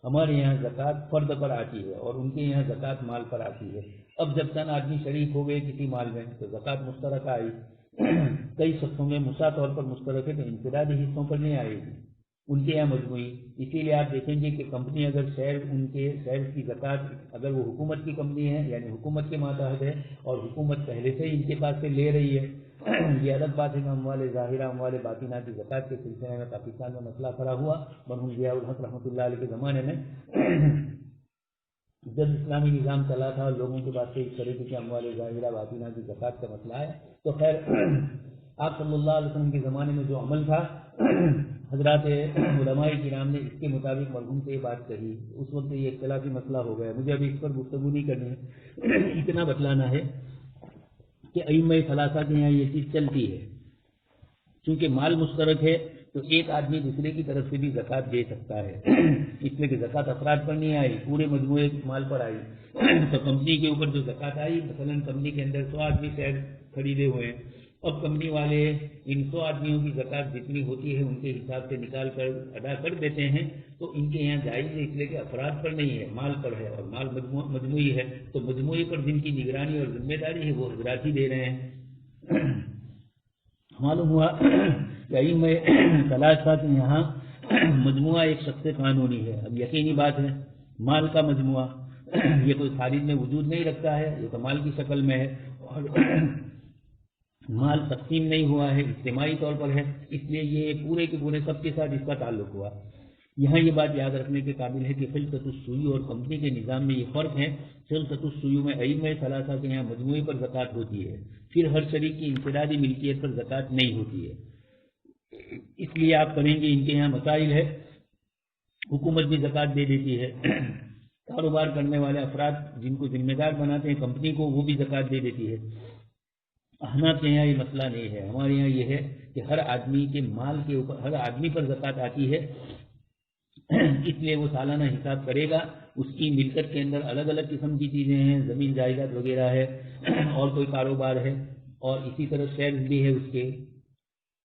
A: ہمارے یہاں زکوٰۃ فرد پر آتی ہے اور ان کے یہاں زکوٰۃ مال پر آتی ہے۔ اب جب چند آدمی شریک ہو گئے کسی مال میں تو زکوٰۃ مشترکہ آئی، کئی شخصوں میں مساع طور پر مشترک ہے تو انفرادی حصوں پر نہیں آئے گی، ان کے یہاں مجموعی۔ اسی لیے آپ دیکھیں گے کہ کمپنی اگر ان کے شیئر کی زکوٰۃ اگر وہ حکومت کی کمپنی ہے یعنی حکومت کے ماتحت ہے اور حکومت پہلے سے ہی ان کے پاس سے لے رہی ہے، یہ الگ بات ہے کہ اموال ظاہرہ اموال باطنہ کی زکوٰۃ کے سلسلے میں پاکستان میں مسئلہ کھڑا ہوا مرحوم ضیاء الحق رحمۃ اللہ علیہ کے زمانے میں، جب اسلامی نظام چلا تھا لوگوں کے پاس سے اس طریقے کے اموال ظاہرہ باطنہ کی زکوٰۃ کا مسئلہ ہے، تو خیر آپ صلی اللہ علیہ وسلم کے زمانے میں جو عمل تھا حضرات علماء کرام نے اس کے مطابق مرحوم سے یہ بات کہی، اس وقت یہ اختلافی مسئلہ ہو گیا، مجھے ابھی اس پر گفتگو نہیں کرنی ہے، اتنا بتلانا ہے کہ ائمہ ثلاثہ کے یہاں یہ چیز چلتی ہے، چونکہ مال مشترک ہے تو ایک آدمی دوسرے کی طرف سے بھی زکوٰۃ دے سکتا ہے، اس لیے کہ زکوٰۃ افراد پر نہیں آئی، پورے مجموعے مال پر آئی، تو کمپنی کے اوپر جو زکوٰۃ آئی، مثلا کمپنی کے اندر 100 آدمی شیئر خریدے ہوئے ہیں، اب کمپنی والے ان 100 آدمیوں کی زکوٰۃ جتنی ہوتی ہے ان کے حساب سے نکال کر ادا کر دیتے ہیں، تو ان کے یہاں جائز ہے، اس لیے کہ افراد پر نہیں ہے مال پر ہے، اور مال مجموعی ہے، تو مجموعی پر جن کی نگرانی اور ذمہ داری ہے وہ حضرات ہی دے رہے ہیں۔ معلوم ہوا کہ ائمہ ثلاثہ کے یہاں مجموعہ ایک شخص قانونی ہے، اب یقینی بات ہے مال کا مجموعہ یہ کوئی خارج میں وجود نہیں رکھتا ہے، یہ تو مال کی شکل میں ہے اور مال تقسیم نہیں ہوا ہے، اجتماعی طور پر ہے، اس لیے یہ پورے کے پورے سب کے ساتھ اس کا تعلق ہوا۔ یہاں یہ بات یاد رکھنے کے قابل ہے کہ خلقۃ السیوع اور کمپنی کے نظام میں یہ فرق ہے. خلقۃ السیوع میں ائمہ ثلاثہ کے یہاں مجموعے پر زکوٰۃ ہوتی ہے، پھر ہر شریک کی انفرادی ملکیت پر زکوٰۃ نہیں ہوتی ہے. اس لیے آپ پڑھیں گے ان کے یہاں مسائل ہے. حکومت بھی زکوٰۃ دے دیتی ہے، کاروبار کرنے والے افراد جن کو ذمہ دار بناتے ہیں کمپنی کو، وہ بھی زکوٰۃ دے دیتی ہے. احناف کے یہاں یہ مسئلہ نہیں ہے. ہمارے یہاں یہ ہے کہ ہر آدمی کے مال کے اوپر ہر آدمی پر زکوٰۃ آتی ہے، اس لیے وہ سالانہ حساب کرے گا. اس کی ملکت کے اندر الگ الگ قسم کی چیزیں ہیں، زمین جائیداد وغیرہ ہے، اور کوئی کاروبار ہے، اور اسی طرح شیئرز بھی ہے، اس کے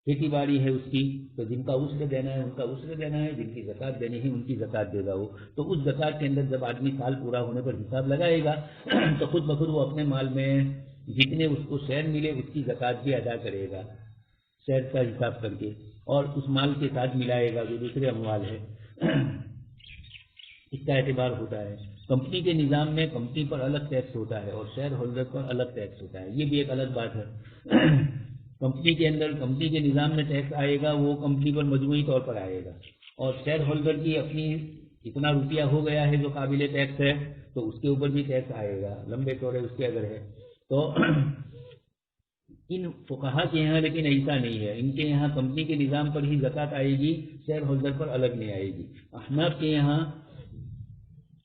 A: کھیتی باڑی ہے اس کی. تو جن کا عشر دینا ہے ان کا عشر دینا ہے، جن کی زکوٰۃ دینی ہے ان کی زکوٰۃ دے گا وہ. تو اس زکوٰۃ کے اندر جب آدمی سال پورا ہونے پر حساب لگائے گا تو خود بخود وہ اپنے مال میں جتنے اس کو شیئر ملے اس کی زکوٰۃ بھی ادا کرے گا، شیئر کا حساب کر کے، اور اس مال کے ساتھ ملائے گا جو دوسرے اموال ہے. اس کا اعتبار ہوتا ہے. کمپنی کے نظام میں کمپنی پر الگ ٹیکس ہوتا ہے اور شیئر ہولڈر پر الگ ٹیکس ہوتا ہے. یہ بھی ایک الگ بات ہے. کمپنی کے اندر کمپنی کے نظام میں ٹیکس آئے گا، وہ کمپنی پر مجموعی طور پر آئے گا، اور شیئر ہولڈر کی اپنی اتنا روپیہ ہو گیا ہے جو قابل ٹیکس ہے تو اس کے اوپر بھی ٹیکس آئے گا، لمبے چوڑے اس کے اگر ہے تو. ان فقہا کے یہاں لیکن ایسا نہیں ہے. ان کے یہاں کمپنی کے نظام پر ہی زکوٰۃ آئے گی، شیئر ہولڈر پر الگ نہیں آئے گی. احناف کے یہاں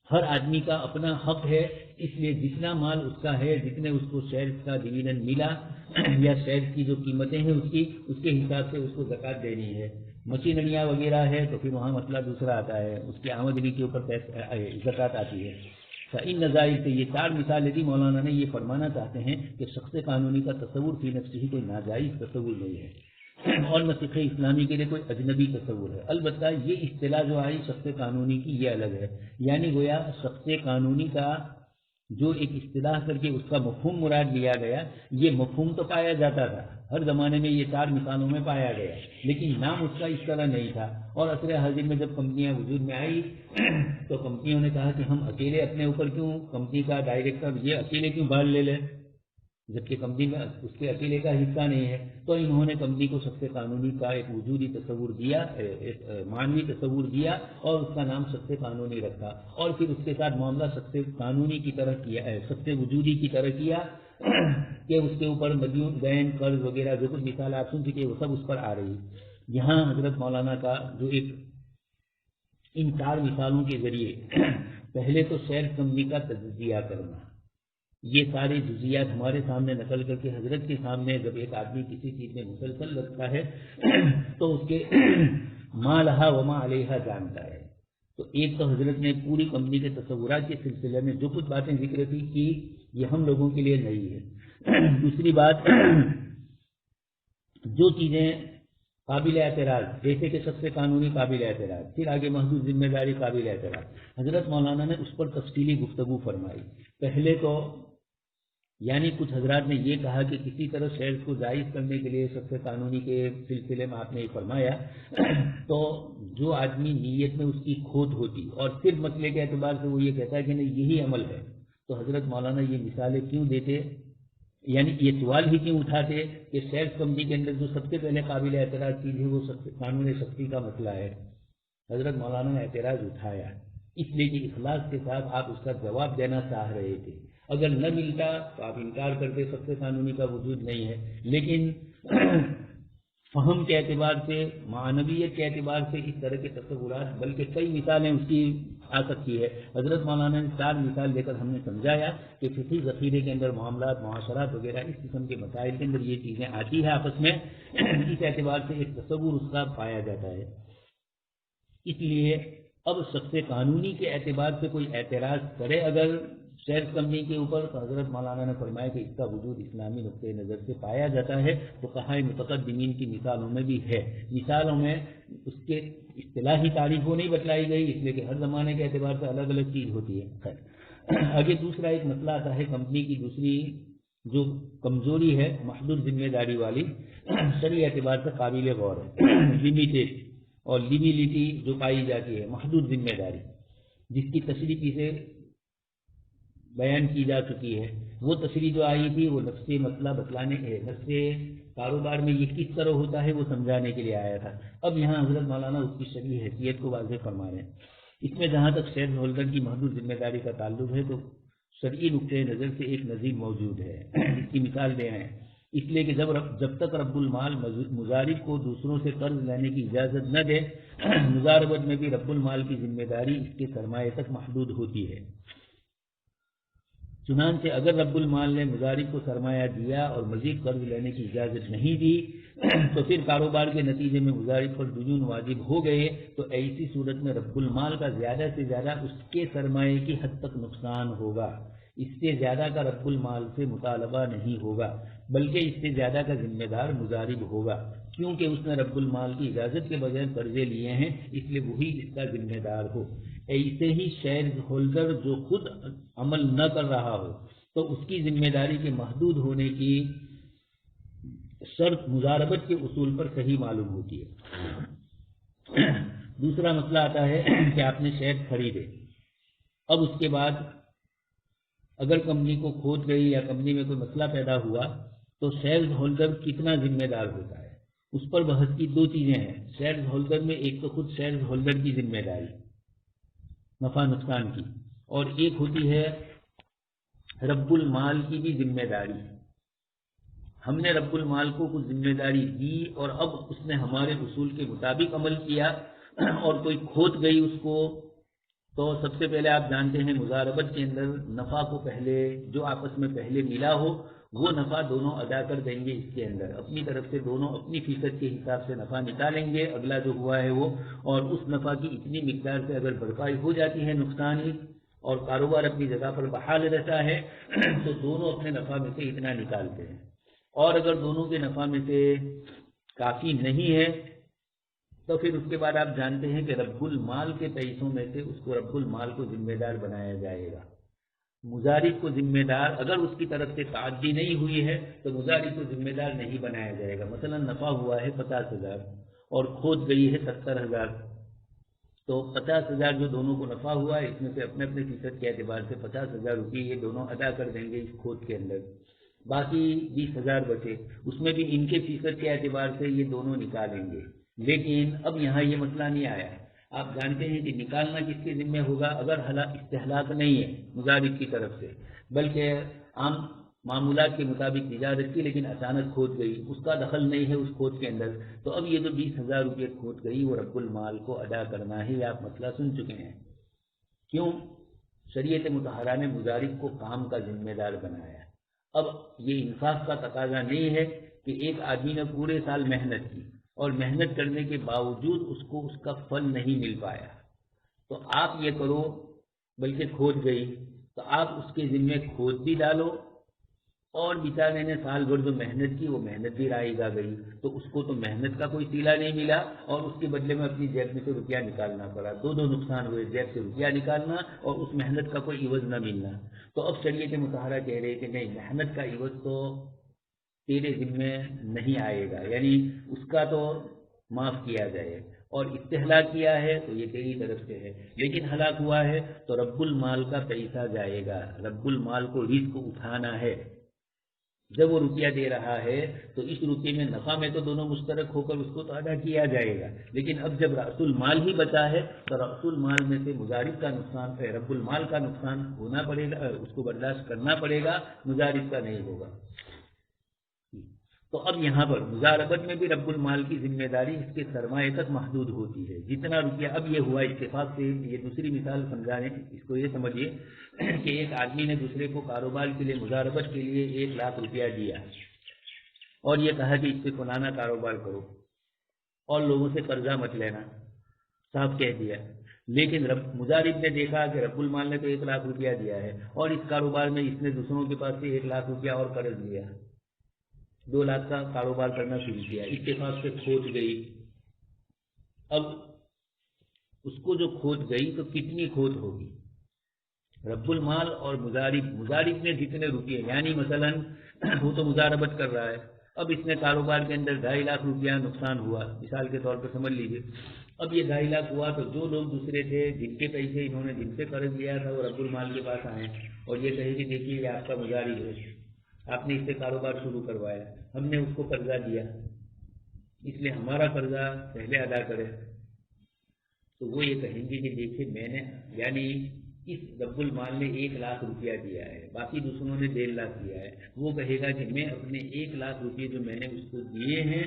A: ہر آدمی کا اپنا حق ہے، اس لیے جتنا مال اس کا ہے، جتنے اس کو شیئر کا ڈویڈنڈ ملا یا شیئر کی جو قیمتیں ہیں اس کے حساب سے اس کو زکوٰۃ دینی ہے. مشینریاں وغیرہ ہے تو پھر وہاں مسئلہ دوسرا آتا ہے، اس کی آمدنی کے اوپر زکوٰۃ آتی ہے. ان نظائر سے یہ 4 مثالیں دی. مولانا نے یہ فرمانا چاہتے ہیں کہ شخص قانونی کا تصور فی نفسہ ہی کوئی ناجائز تصور نہیں ہے اور نہ فقہ اسلامی کے لیے کوئی اجنبی تصور ہے. البتہ یہ اصطلاح جو آئی شخص قانونی کی یہ الگ ہے، یعنی گویا شخص قانونی کا جو ایک اصطلاح کر کے اس کا مفہوم مراد لیا گیا، یہ مفہوم تو پایا جاتا تھا ہر زمانے میں، یہ 4 مثالوں میں پایا گیا، لیکن نام اس کا اس طرح نہیں تھا. اور عصر حاضر میں جب کمپنیاں وجود میں آئی تو کمپنیوں نے کہا کہ ہم اکیلے اپنے اوپر کیوں کمپنی کا ڈائریکٹر یہ اکیلے کیوں بال لے لیں، جبکہ کمپنی میں اس کے اکیلے کا حصہ نہیں ہے. تو انہوں نے کمپنی کو شخص قانونی کا ایک وجودی تصور دیا، ایک معنوی تصور دیا، اور اس کا نام شخص قانونی رکھا، اور پھر اس کے ساتھ معاملہ شخص قانونی کی طرح کیا، شخص وجودی کی طرح کیا کہ اس کے اوپر مدیون، دین، قرض وغیرہ جو کچھ مثال آپ سن چکے وہ سب اس پر آ رہی. یہاں حضرت مولانا کا جو ایک ان 4 مثالوں کے ذریعے پہلے تو شیئر کمپنی کا تجزیہ کرنا، یہ ساری جزیات ہمارے سامنے نقل کر کے حضرت کے سامنے جب ایک آدمی کسی چیز میں مسلسل رکھتا ہے تو اس کے ما لہا وما علیہا جانتا ہے. تو ایک تو حضرت نے پوری کمپنی کے تصورات کے سلسلے میں جو کچھ باتیں ذکر کی یہ ہم لوگوں کے لیے نہیں ہے. دوسری بات، جو چیزیں قابل اعتراض جیسے کہ شخص قانونی قابل اعتراض، پھر آگے محدود ذمہ داری قابل اعتراض، حضرت مولانا نے اس پر تفصیلی گفتگو فرمائی. پہلے تو یعنی کچھ حضرات نے یہ کہا کہ کسی طرح شیئر کو جائز کرنے کے لیے شخص قانونی کے سلسلے میں آپ نے یہ فرمایا تو جو آدمی نیت میں اس کی کھوٹ ہوتی اور صرف مسئلے کے اعتبار سے وہ یہ کہتا ہے کہ نہیں یہی عمل ہے، تو حضرت مولانا یہ مثالیں کیوں دیتے، یعنی یہ سوال ہی کیوں اٹھاتے کہ شیئر کمپنی کے اندر جو سب سے پہلے قابل اعتراض چیز ہے وہ قانون شخصی کا مسئلہ ہے. حضرت مولانا نے اعتراض اٹھایا اس لیے کہ اخلاص کے ساتھ آپ اس کا جواب دینا چاہ رہے تھے. اگر نہ ملتا تو آپ انکار کرتے سب سے قانونی کا وجود نہیں ہے، لیکن فہم کے اعتبار سے، معنویت کے اعتبار سے اس طرح کے تصورات، بلکہ کئی مثالیں اس کی آ سکتی ہے. حضرت مولانا نے 4 مثال دے کر ہم نے سمجھایا کہ فقہی ذخیرے کے اندر معاملات، معاشرات وغیرہ اس قسم کے مسائل کے اندر یہ چیزیں آتی ہیں آپس میں، اس اعتبار سے ایک تصور اس کا پایا جاتا ہے. اس لیے اب شخص قانونی کے اعتبار سے کوئی اعتراض کرے اگر شیئر کمپنی کے اوپر، تو حضرت مولانا نے فرمایا کہ اس کا وجود اسلامی نقطۂ نظر سے پایا جاتا ہے. فقہائے متقدمین کی مثالوں میں بھی ہے. مثالوں میں اس کے اصطلاحی تعریف وہ نہیں بتلائی گئی اس لیے کہ ہر زمانے کے اعتبار سے الگ الگ چیز ہوتی ہے. خیر، آگے دوسرا ایک مسئلہ آتا ہے کمپنی کی دوسری جو کمزوری ہے محدود ذمہ داری والی، شرعی اعتبار سے قابل غور ہے. لمیٹیڈ اور لیبلٹی جو پائی جاتی ہے، محدود ذمہ داری، جس کی تشریح سے بیان کی جا چکی ہے. وہ تشریح جو آئی تھی وہ نفس مسئلہ بتلانے نفس کاروبار میں یہ کس طرح ہوتا ہے وہ سمجھانے کے لیے آیا تھا. اب یہاں حضرت مولانا اس کی شرعی حیثیت کو واضح فرما رہے ہیں. اس میں جہاں تک شیئر ہولڈر کی محدود ذمہ داری کا تعلق ہے تو شرعی نقطۂ نظر سے ایک نظیر موجود ہے. اس کی مثال دے رہے ہیں. اس لیے کہ جب تک رب المال مضارب کو دوسروں سے قرض لینے کی اجازت نہ دے، مضاربت میں بھی رب المال کی ذمہ داری اس کے سرمایہ تک محدود ہوتی ہے. چنانچہ اگر رب المال نے مضارب کو سرمایہ دیا اور مزید قرض لینے کی اجازت نہیں دی تو پھر کاروبار کے نتیجے میں مضارب پر دیون واجب ہو گئے، تو ایسی صورت میں رب المال کا زیادہ سے زیادہ اس کے سرمایہ کی حد تک نقصان ہوگا. اس سے زیادہ کا رب المال سے مطالبہ نہیں ہوگا، بلکہ اس سے زیادہ کا ذمہ دار مضارب ہوگا، کیونکہ اس نے رب المال کی اجازت کے بغیر قرضے لیے ہیں، اس لیے وہی اس کا ذمہ دار ہو. ایسے ہی شیئر ہولڈر جو خود عمل نہ کر رہا ہو تو اس کی ذمہ داری کے محدود ہونے کی شرط مضاربت کے اصول پر صحیح معلوم ہوتی ہے. دوسرا مسئلہ آتا ہے کہ آپ نے شیئر خریدے، اب اس کے بعد اگر کمپنی کو کھوٹ گئی یا کمپنی میں کوئی مسئلہ پیدا ہوا تو شیئر ہولڈر کتنا ذمہ دار ہوتا ہے. اس پر بحث کی دو چیزیں ہیں شیئر ہولڈر میں. ایک تو خود شیئر ہولڈر کی ذمہ داری نفع نقصان کی، اور ایک ہوتی ہے رب المال کی بھی ذمہ داری. ہم نے رب المال کو کچھ ذمہ داری دی اور اب اس نے ہمارے اصول کے مطابق عمل کیا اور کوئی کھوٹ گئی اس کو، تو سب سے پہلے آپ جانتے ہیں مضاربت کے اندر نفع کو پہلے جو آپس میں پہلے ملا ہو وہ نفع دونوں ادا کر دیں گے. اس کے اندر اپنی طرف سے دونوں اپنی فیصد کے حساب سے نفع نکالیں گے اگلا جو ہوا ہے وہ، اور اس نفع کی اتنی مقدار سے اگر بھرپائی ہو جاتی ہے نقصان کی اور کاروبار اپنی جگہ پر بحال رہتا ہے تو دونوں اپنے نفع میں سے اتنا نکالتے ہیں. اور اگر دونوں کے نفع میں سے کافی نہیں ہے تو پھر اس کے بعد آپ جانتے ہیں کہ رب المال کے پیسوں میں سے اس کو رب المال کو ذمہ دار بنایا جائے گا. مضارب کو ذمہ دار اگر اس کی طرف سے تعدی نہیں ہوئی ہے تو مضارب کو ذمہ دار نہیں بنایا جائے گا. مثلا نفع ہوا ہے 50,000 اور کھوٹ گئی ہے 70,000، تو 50,000 جو دونوں کو نفع ہوا ہے اس میں سے اپنے اپنے فیصد کے اعتبار سے 50,000 روپئے یہ دونوں ادا کر دیں گے اس کھوٹ کے اندر. باقی 20,000 بچے اس میں بھی ان کے فیصد کے اعتبار سے یہ دونوں نکالیں گے. لیکن اب یہاں یہ مسئلہ نہیں آیا. آپ جانتے ہیں کہ نکالنا کس کے ذمہ ہوگا اگر استہلاک نہیں ہے مضارب کی طرف سے، بلکہ عام معمولات کے مطابق تجارت کی لیکن اچانک کھوٹ گئی، اس کا دخل نہیں ہے اس کھوٹ کے اندر، تو اب یہ جو 20,000 روپئے کھوٹ گئی وہ رب المال کو ادا کرنا ہے. یہ آپ مسئلہ سن چکے ہیں. کیوں؟ شریعت مطہرہ نے مضارب کو کام کا ذمہ دار بنایا. اب یہ انصاف کا تقاضا نہیں ہے کہ ایک آدمی نے پورے سال محنت کی اور محنت کرنے کے باوجود اس کو اس کا پھل نہیں مل پایا، تو آپ یہ کرو بلکہ کھوٹ گئی تو آپ اس کے ذمے کھوٹ بھی ڈالو اور بیچارے نے سال بھر جو محنت کی وہ محنت بھی رائے گا گئی، تو اس کو تو محنت کا کوئی صلہ نہیں ملا اور اس کے بدلے میں اپنی جیب میں سے روپیہ نکالنا پڑا. دو نقصان ہوئے، جیب سے روپیہ نکالنا اور اس محنت کا کوئی عوض نہ ملنا. تو اب شریعت مطہرہ کہہ رہے کہ نہیں، محنت کا عوض تو تیرے ذمے نہیں آئے گا، یعنی اس کا تو معاف کیا جائے، اور استہلاک کیا ہے تو یہ تیری طرف سے ہے، لیکن ہلاک ہوا ہے تو رب المال کا پیسہ جائے گا. رب المال کو رزق اٹھانا ہے. جب وہ روپیہ دے رہا ہے تو اس روپیے میں نفع میں تو دونوں مشترک ہو کر اس کو تو ادا کیا جائے گا، لیکن اب جب رأس المال ہی بچا ہے تو رأس المال میں سے مضارب کا نقصان رب المال کا نقصان ہونا پڑے گا، اس کو برداشت کرنا پڑے گا، مضارب کا نہیں ہوگا. تو اب یہاں پر مضاربت میں بھی رب المال کی ذمہ داری اس کے سرمایہ تک محدود ہوتی ہے. جتنا روپیہ اب یہ ہوا اتفاق سے، یہ دوسری مثال سمجھانے اس کو یہ سمجھیے کہ ایک آدمی نے دوسرے کو کاروبار کے لیے مضاربت کے لیے 1,00,000 روپیہ دیا اور یہ کہا کہ اس سے فلانا کاروبار کرو اور لوگوں سے قرضہ مت لینا، صاحب کہہ دیا. لیکن مضارب نے دیکھا کہ رب المال نے تو 1,00,000 روپیہ دیا ہے اور اس کاروبار میں اس نے دوسروں کے پاس سے 1,00,000 روپیہ اور قرض لیا، 2,00,000 کا کاروبار کرنا شروع کیا، اتفاق سے کھوٹ گئی. اب اس کو جو کھوٹ گئی تو کتنی کھوٹ ہوگی؟ رب المال اور مضارب نے جتنے روپیے، یعنی مثلا وہ تو مضاربت کر رہا ہے، اب اس میں کاروبار کے اندر 2.5 لاکھ روپیہ نقصان ہوا، مثال کے طور پر سمجھ لیجیے. اب یہ 2.5 لاکھ ہوا تو جو لوگ دوسرے تھے جن کے پیسے انہوں نے جن سے قرض لیا تھا وہ رب المال کے پاس آئے اور یہ کہے کہ دیکھیے یہ آپ کا مزاری ہے، آپ نے اس سے کاروبار شروع کروایا، ہم نے اس کو قرضہ دیا اس لیے ہمارا قرضہ پہلے ادا کرے. تو وہ یہ کہیں گے کہ دیکھیے میں نے یعنی اس رب المال نے 1 لاکھ روپیہ دیا ہے، باقی دوسروں نے 1.5 لاکھ دیا ہے. وہ کہے گا کہ میں اپنے 1 لاکھ روپیے جو میں نے اس کو دیے ہیں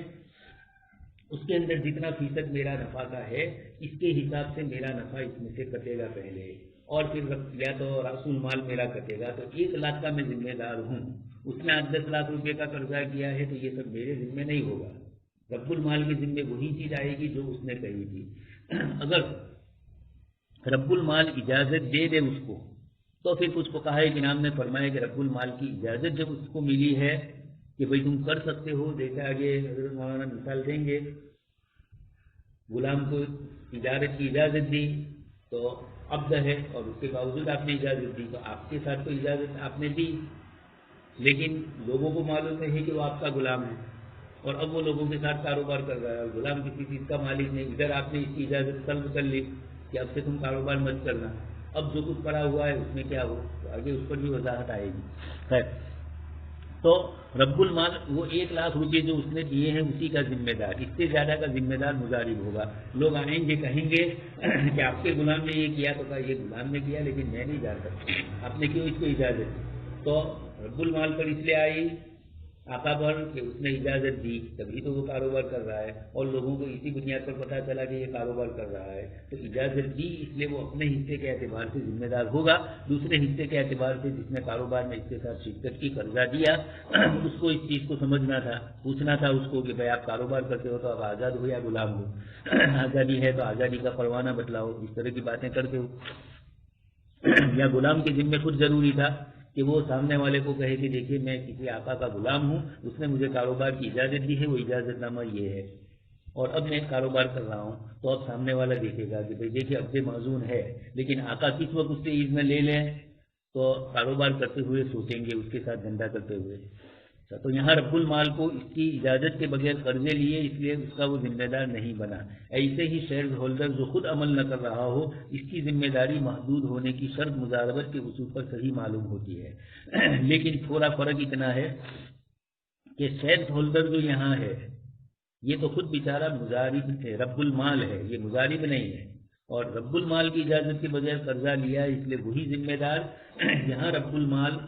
A: اس کے اندر جتنا فیصد میرا نفع کا ہے اس کے حساب سے میرا نفع اس میں سے کٹے گا پہلے، اور پھر یا تو رأس المال میرا کٹے گا. تو 1 لاکھ کا میں ذمہ دار ہوں، اس نے 10 لاکھ روپے کا قرضہ کیا ہے تو یہ سب میرے ذمہ نہیں ہوگا، رب المال کے ذمہ وہی چیز آئے گی جو اس نے کہی تھی. اگر رب المال اجازت دے دے اس کو تو پھر کچھ فقہائے کرام نے فرمایا کہ رب المال کی اجازت جب اس کو ملی ہے کہ بھئی تم کر سکتے ہو، جیسے آگے حضرت مولانا مثال دیں گے، غلام کو تجارت کی اجازت دی تو عبد ہے اور اس کے باوجود آپ نے اجازت دی، تو آپ کے ساتھ تو اجازت آپ نے دی لیکن لوگوں کو معلوم ہے کہ وہ آپ کا غلام ہے اور اب وہ لوگوں کے ساتھ کاروبار کر رہا ہے اور غلام کسی چیز کا مالک نہیں. ادھر آپ نے اس کی اجازت طلب کر لی کہ اب سے تم کاروبار مت کرنا، اب جو کچھ پڑا ہوا ہے اس میں کیا ہو تو آگے اس پر بھی وضاحت آئے گی. خیر، تو رب المال وہ 1 لاکھ روپے جو اس نے دیے ہیں اسی کا ذمہ دار، اس سے زیادہ کا ذمہ دار مضارب ہوگا. لوگ آئیں گے کہیں گے کہ آپ کے غلام نے یہ کیا، تو کہا یہ غلام نے کیا لیکن میں نہیں جان سکتا، آپ نے کیوں اس کو اجازت دی؟ تو رب المال پر اس لیے آئی آقا پر کہ اس نے اجازت دی تبھی تو وہ کاروبار کر رہا ہے اور لوگوں کو اسی بنیاد پر پتہ چلا کہ یہ کاروبار کر رہا ہے تو اجازت دی، اس لیے وہ اپنے حصے کے اعتبار سے ذمہ دار ہوگا. دوسرے حصے کے اعتبار سے جس نے کاروبار میں اس کے ساتھ شرکت کی، قرضہ دیا، اس کو اس چیز کو سمجھنا تھا، پوچھنا تھا اس کو کہ بھائی آپ کاروبار کرتے ہو تو آپ آزاد ہو یا غلام ہو، آزادی ہے تو آزادی کا پروانہ بتلاؤ، اس طرح کی باتیں کرتے ہو. یا غلام کے ذمے خود ضروری تھا کہ وہ سامنے والے کو کہے کہ دیکھیے میں کسی آقا کا غلام ہوں، اس نے مجھے کاروبار کی اجازت دی ہے، وہ اجازت نامہ یہ ہے اور اب میں کاروبار کر رہا ہوں. تو اب سامنے والا دیکھے گا کہ بھائی دیکھیے عقد معزون ہے لیکن آقا کس وقت اس سے اذن لے لیں تو کاروبار کرتے ہوئے سوچیں گے، اس کے ساتھ دھندا کرتے ہوئے. تو یہاں رب المال کو اس کی اجازت کے بغیر قرضے لیے اس لیے اس کا وہ ذمہ دار نہیں بنا. ایسے ہی شیئر ہولڈر جو خود عمل نہ کر رہا ہو اس کی ذمہ داری محدود ہونے کی شرط مضاربت کے اصول پر صحیح معلوم ہوتی ہے. لیکن تھوڑا فرق اتنا ہے کہ شیئر ہولڈر جو یہاں ہے یہ تو خود بیچارہ مضارب ہے، رب المال ہے، یہ مضارب نہیں ہے اور رب المال کی اجازت کے بغیر قرضہ لیا اس لیے وہی ذمہ دار. یہاں رب المال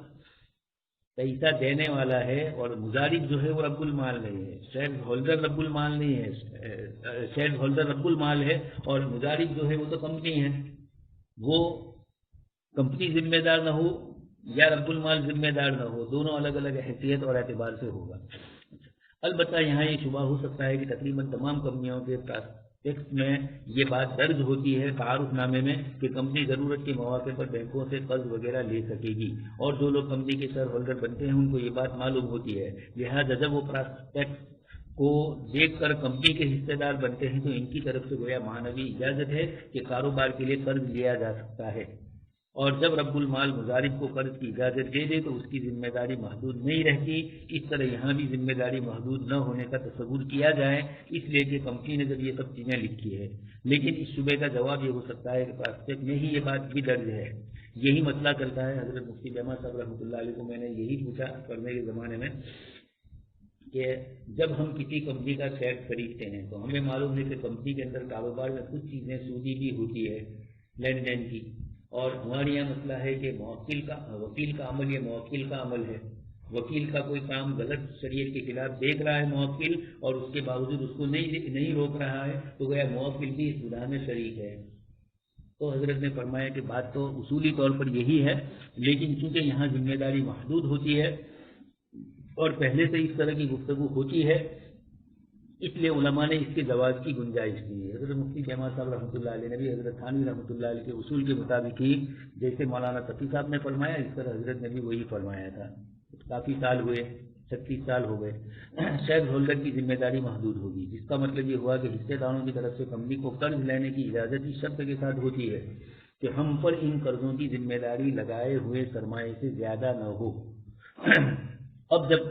A: پیسہ دینے والا ہے اور مضارب جو ہے وہ رب المال نہیں ہے، شیئر ہولڈر رب المال نہیں ہے، شیئر ہولڈر رب المال ہے اور مضارب جو ہے وہ تو کمپنی ہے، وہ کمپنی ذمہ دار نہ ہو یا رب المال ذمہ دار نہ ہو، دونوں الگ الگ حیثیت اور اعتبار سے ہوگا. البتہ یہاں یہ شبہ ہو سکتا ہے کہ تقریباً تمام کمپنیوں کے ٹیکس میں یہ بات درج ہوتی ہے تعارف نامے میں کہ کمپنی ضرورت کے مواقع پر بینکوں سے قرض وغیرہ لے سکے گی اور جو لوگ کمپنی کے شیئر ہولڈر بنتے ہیں ان کو یہ بات معلوم ہوتی ہے. لہٰذا جب وہ ٹیکس کو دیکھ کر کمپنی کے حصے دار بنتے ہیں تو ان کی طرف سے گویا معنوی اجازت ہے کہ کاروبار کے لیے قرض لیا جا سکتا ہے. اور جب رب المال مضارب کو قرض کی اجازت دے دے تو اس کی ذمہ داری محدود نہیں رہتی. اس طرح یہاں بھی ذمہ داری محدود نہ ہونے کا تصور کیا جائے اس لیے کہ کمپنی نے جب یہ سب چیزیں لکھی ہے. لیکن اس شبے کا جواب یہ ہو سکتا ہے کہ پراسپیکٹ میں ہی یہ بات بھی درج ہے. یہی مسئلہ کرتا ہے حضرت مفتی جمع صاحب رحمۃ اللہ علیہ کو میں نے یہی پوچھا پڑھنے کے زمانے میں کہ جب ہم کسی کمپنی کا شیئر خریدتے ہیں تو ہمیں معلوم ہے کہ کمپنی کے اندر کاروبار میں کچھ چیزیں سودی بھی ہوتی ہے لین دین کی، اور ہمارے یہاں مسئلہ ہے کہ وکیل کا عمل یہ موکل کا عمل ہے. وکیل کا کوئی کام غلط شریعت کے خلاف دیکھ رہا ہے موکل اور اس کے باوجود اس کو نہیں روک رہا ہے تو گویا موکل بھی اس گناہ میں شریک ہے. تو حضرت نے فرمایا کہ بات تو اصولی طور پر یہی ہے لیکن چونکہ یہاں ذمہ داری محدود ہوتی ہے اور پہلے سے اس طرح کی گفتگو ہوتی ہے اس لیے علماء نے اس کے جواز کی گنجائش دی ہے. حضرت مفتی جمع صاحب رحمۃ اللہ علیہ نے بھی حضرت تھانوی رحمۃ اللہ علیہ کے اصول کے مطابق ہی جیسے مولانا تقی صاحب نے فرمایا اس طرح حضرت نے بھی وہی فرمایا تھا. کافی سال ہوئے، 36 سال ہو گئے. شیئر ہولڈر کی ذمہ داری محدود ہوگی جس کا مطلب یہ ہوا کہ حصے داروں کی طرف سے کمپنی کو قرض لینے کی اجازت اس شرط کے ساتھ ہوتی ہے کہ ہم پر ان قرضوں کی ذمہ داری لگائے ہوئے سرمایے سے زیادہ نہ ہو. اب جب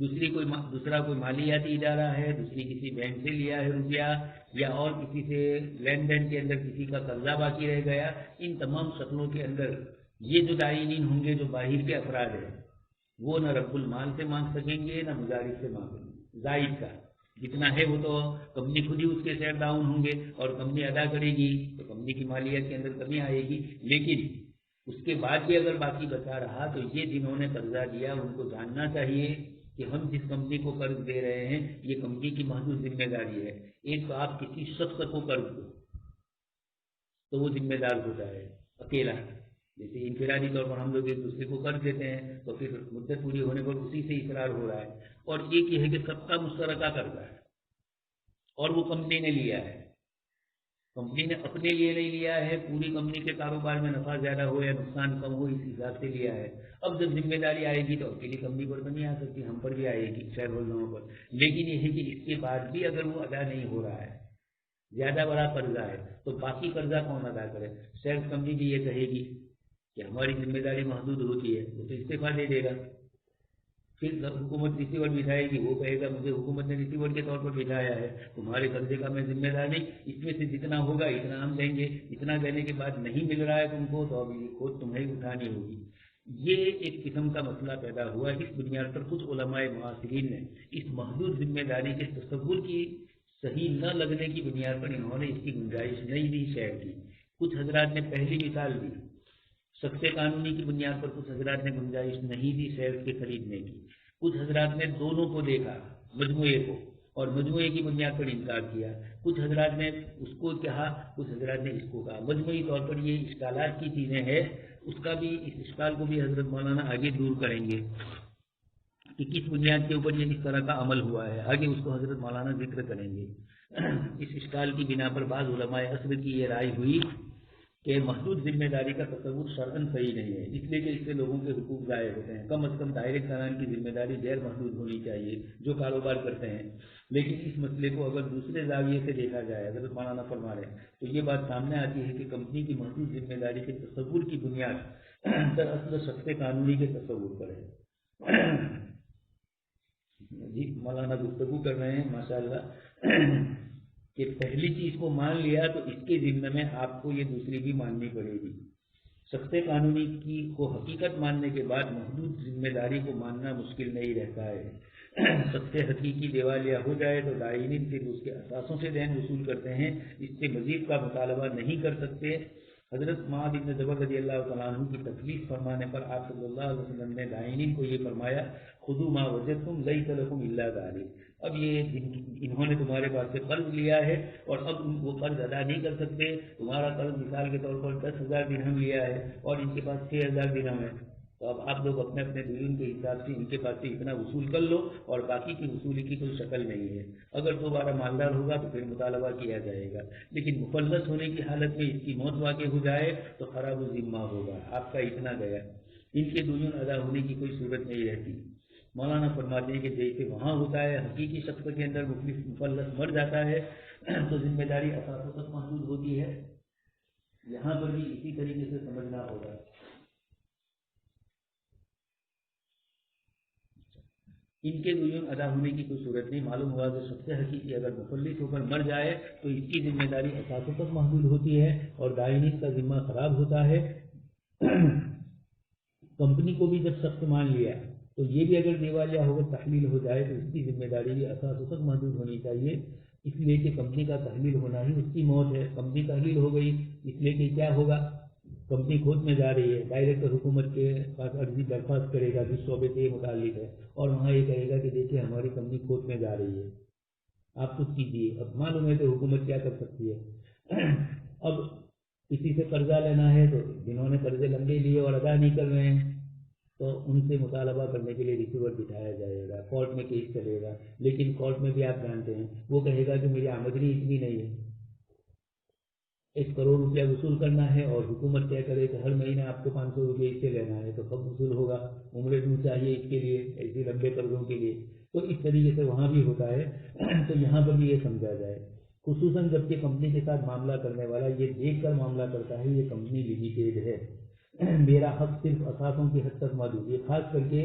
A: دوسرا کوئی مالیاتی ادارہ ہے، دوسری کسی بینک سے لیا ہے روپیہ، یا اور کسی سے لین دین کے اندر کسی کا قرضہ باقی رہ گیا، ان تمام شکلوں کے اندر یہ جو دائنین ہوں گے، جو باہر کے افراد ہیں، وہ نہ رب المال سے مانگ سکیں گے نہ مضارب سے مانگیں گے. زائد کا جتنا ہے وہ تو کمپنی خود ہی اس کے شیئر ڈاؤن ہوں گے اور کمپنی ادا کرے گی تو کمپنی کی مالیت کے اندر کمی آئے گی. لیکن اس کے بعد بھی اگر باقی بچا رہا تو یہ جنہوں نے قرضہ دیا ان کو جاننا چاہیے کہ ہم جس کمپنی کو قرض دے رہے ہیں یہ کمپنی کی محدود ذمہ داری ہے. ایک تو آپ کسی شخص کو قرض دو تو وہ ذمہ دار ہوتا ہے اکیلا. جیسے انفرادی طور پر ہم لوگ ایک دوسرے کو قرض دیتے ہیں تو پھر مدت پوری ہونے پر اسی سے اقرار ہو رہا ہے. اور ایک یہ ہے کہ سب کا مشترکہ قرضہ ہے اور وہ کمپنی نے لیا ہے. کمپنی نے اپنے لیے نہیں لیا ہے، پوری کمپنی کے کاروبار میں نفع زیادہ ہو یا نقصان کم ہو اس حساب سے لیا ہے. اب جب ذمہ داری آئے گی تو اکیلی کمپنی پر تو نہیں آ سکتی، ہم پر بھی آئے گی شیئر ہولڈروں پر. لیکن یہ ہے کہ اس کے بعد بھی اگر وہ ادا نہیں ہو رہا ہے، زیادہ بڑا قرضہ ہے، تو باقی قرضہ کون ادا کرے؟ شیئر کمپنی بھی یہ کہے گی کہ ہماری ذمہ داری محدود ہوتی ہے، وہ تو استعفیٰ دے دے گا. پھر حکومت ریسیور بٹھائے گی، وہ کہے گا مجھے حکومت نے ریسیور کے طور پر بٹھایا ہے، تمہارے قرضے کا میں ذمہ دار نہیں، اس میں سے جتنا ہوگا اتنا ہم دیں گے. اتنا دینے کے بعد نہیں مل رہا ہے تم کو تو اب یہ خود تمہیں اٹھانی ہوگی. یہ ایک قسم کا مسئلہ پیدا ہوا. اس بنیاد پر کچھ علماء معاصرین نے اس محدود ذمہ داری کے تصور کی صحیح نہ لگنے کی بنیاد پر انہوں نے اس کی گنجائش نہیں دی شیئر کی. کچھ حضرات نے پہلی مثال دی سخت قانونی کی بنیاد پر، کچھ حضرات نے گنجائش نہیں دی شیئر کے خریدنے کی. کچھ حضرات نے دونوں کو دیکھا، مجموعے کو، اور مجموعے کی بنیاد پر انکار کیا. کچھ حضرات نے اس کو کہا، کچھ حضرات نے اس کو کہا. مجموعی طور پر یہ اشکالات کی چیزیں ہیں. اس کا بھی، اس اشکال کو بھی حضرت مولانا آگے دور کریں گے کہ کس بنیاد کے اوپر یہ اس طرح کا عمل ہوا ہے. آگے اس کو حضرت مولانا ذکر کریں گے. اس اشکال کی بنا پر بعض علماء عصر کی یہ رائے ہوئی کہ محدود ذمہ داری کا تصور شرعاً صحیح نہیں ہے، اس لیے کہ اس سے لوگوں کے حقوق ضائع ہوتے ہیں. کم از کم دائرہ کاران کی ذمہ داری غیر محدود ہونی چاہیے جو کاروبار کرتے ہیں. لیکن اس مسئلے کو اگر دوسرے زاویے سے دیکھا جائے، حضرت مولانا فرما رہے ہیں، تو یہ بات سامنے آتی ہے کہ کمپنی کی محدود ذمہ داری کے تصور کی بنیاد دراصل شخص قانونی کے تصور پر ہے. جی مولانا گفتگو کر رہے ہیں ماشاءاللہ کہ پہلی چیز کو مان لیا تو اس کے ذمہ میں آپ کو یہ دوسری بھی ماننی پڑے گی. سخت قانونی کی کو حقیقت ماننے کے بعد محدود ذمہ داری کو ماننا مشکل نہیں رہتا ہے. سخت حقیقی دیوالیہ ہو جائے تو دائنین صرف اس کے اثاثوں سے دین وصول کرتے ہیں، اس سے مزید کا مطالبہ نہیں کر سکتے. حضرت معاذ بن جبل رضی اللہ تعالیٰ عنہ کی تکلیف فرمانے پر آپ صلی اللہ علیہ وسلم نے دائنین کو یہ فرمایا خذوا ما وجدتم لیس لکم الا ذلک. اب یہ انہوں نے تمہارے پاس سے قرض لیا ہے اور اب وہ قرض ادا نہیں کر سکتے. تمہارا قرض مثال کے طور پر 10,000 درہم لیا ہے اور ان کے پاس 6,000 درہم ہے، تو اب آپ لوگ اپنے اپنے دیون کے حساب سے ان کے پاس سے اتنا وصول کر لو اور باقی کی وصولی کی کوئی شکل نہیں ہے. اگر دوبارہ مالدار ہوگا تو پھر مطالبہ کیا جائے گا، لیکن مفلس ہونے کی حالت میں اس کی موت واقع ہو جائے تو خراب الذمہ ہوگا. آپ کا اتنا گیا، ان کے دیون ادا ہونے کی کوئی صورت نہیں رہتی. مولانا فرماتے ہیں کہ جیسے وہاں ہوتا ہے حقیقی شخص کے اندر مفلس مر جاتا ہے تو ذمہ داری اثاثوں تک محدود ہوتی ہے، یہاں پر بھی اسی طریقے سے سمجھنا ہوگا. ان کے دیون ادا ہونے کی کوئی صورت نہیں. معلوم ہوا کہ شخص حقیقی اگر مفلس ہو کر مر جائے تو اس کی ذمہ داری اثاثوں تک محدود ہوتی ہے اور دائنین کا ذمہ خراب ہوتا ہے. کمپنی کو بھی جب سخت مان لیا تو یہ بھی اگر دیوالیہ ہو کر تحلیل ہو جائے تو اس کی ذمہ داری بھی اثاثوں تک محدود ہونی چاہیے، اس لیے کہ کمپنی کا تحلیل ہونا ہی اس کی موت ہے. کمپنی تحلیل ہو گئی اس لیے کہ کیا ہوگا، کمپنی کھوج میں جا رہی ہے، ڈائریکٹر حکومت کے پاس عرضی درخواست کرے گا جس شعبے سے متعلق ہے اور وہاں یہ کہے گا کہ دیکھیے ہماری کمپنی کھوج میں جا رہی ہے، آپ کچھ کیجیے. اب معلوم ہے کہ حکومت کیا کر سکتی ہے. اب کسی سے قرضہ لینا ہے تو جنہوں نے قرضے لمبے لیے اور ادا نہیں کر رہے ہیں تو ان سے مطالبہ کرنے کے لیے ریسیور بٹھایا جائے گا، کورٹ میں کیس چلے گا. لیکن کورٹ میں بھی آپ جانتے ہیں وہ کہے گا کہ میری آمدنی اتنی نہیں ہے، 1 کروڑ روپیہ وصول کرنا ہے اور حکومت طے کرے کہ ہر مہینے آپ کو 500 روپئے اس سے لینا ہے، تو کب وصول ہوگا؟ عمریں دور چاہیے اس کے لیے، ایسے لمبے قرضوں کے لیے. تو اس طریقے سے وہاں بھی ہوتا ہے. تو یہاں پر بھی یہ سمجھا جائے، خصوصاً جب کہ کمپنی کے ساتھ معاملہ کرنے والا یہ دیکھ کر معاملہ کرتا ہے یہ کمپنی لمیٹیڈ ہے، میرا حق صرف اثاثوں کی حد تک موجود. یہ خاص کر کے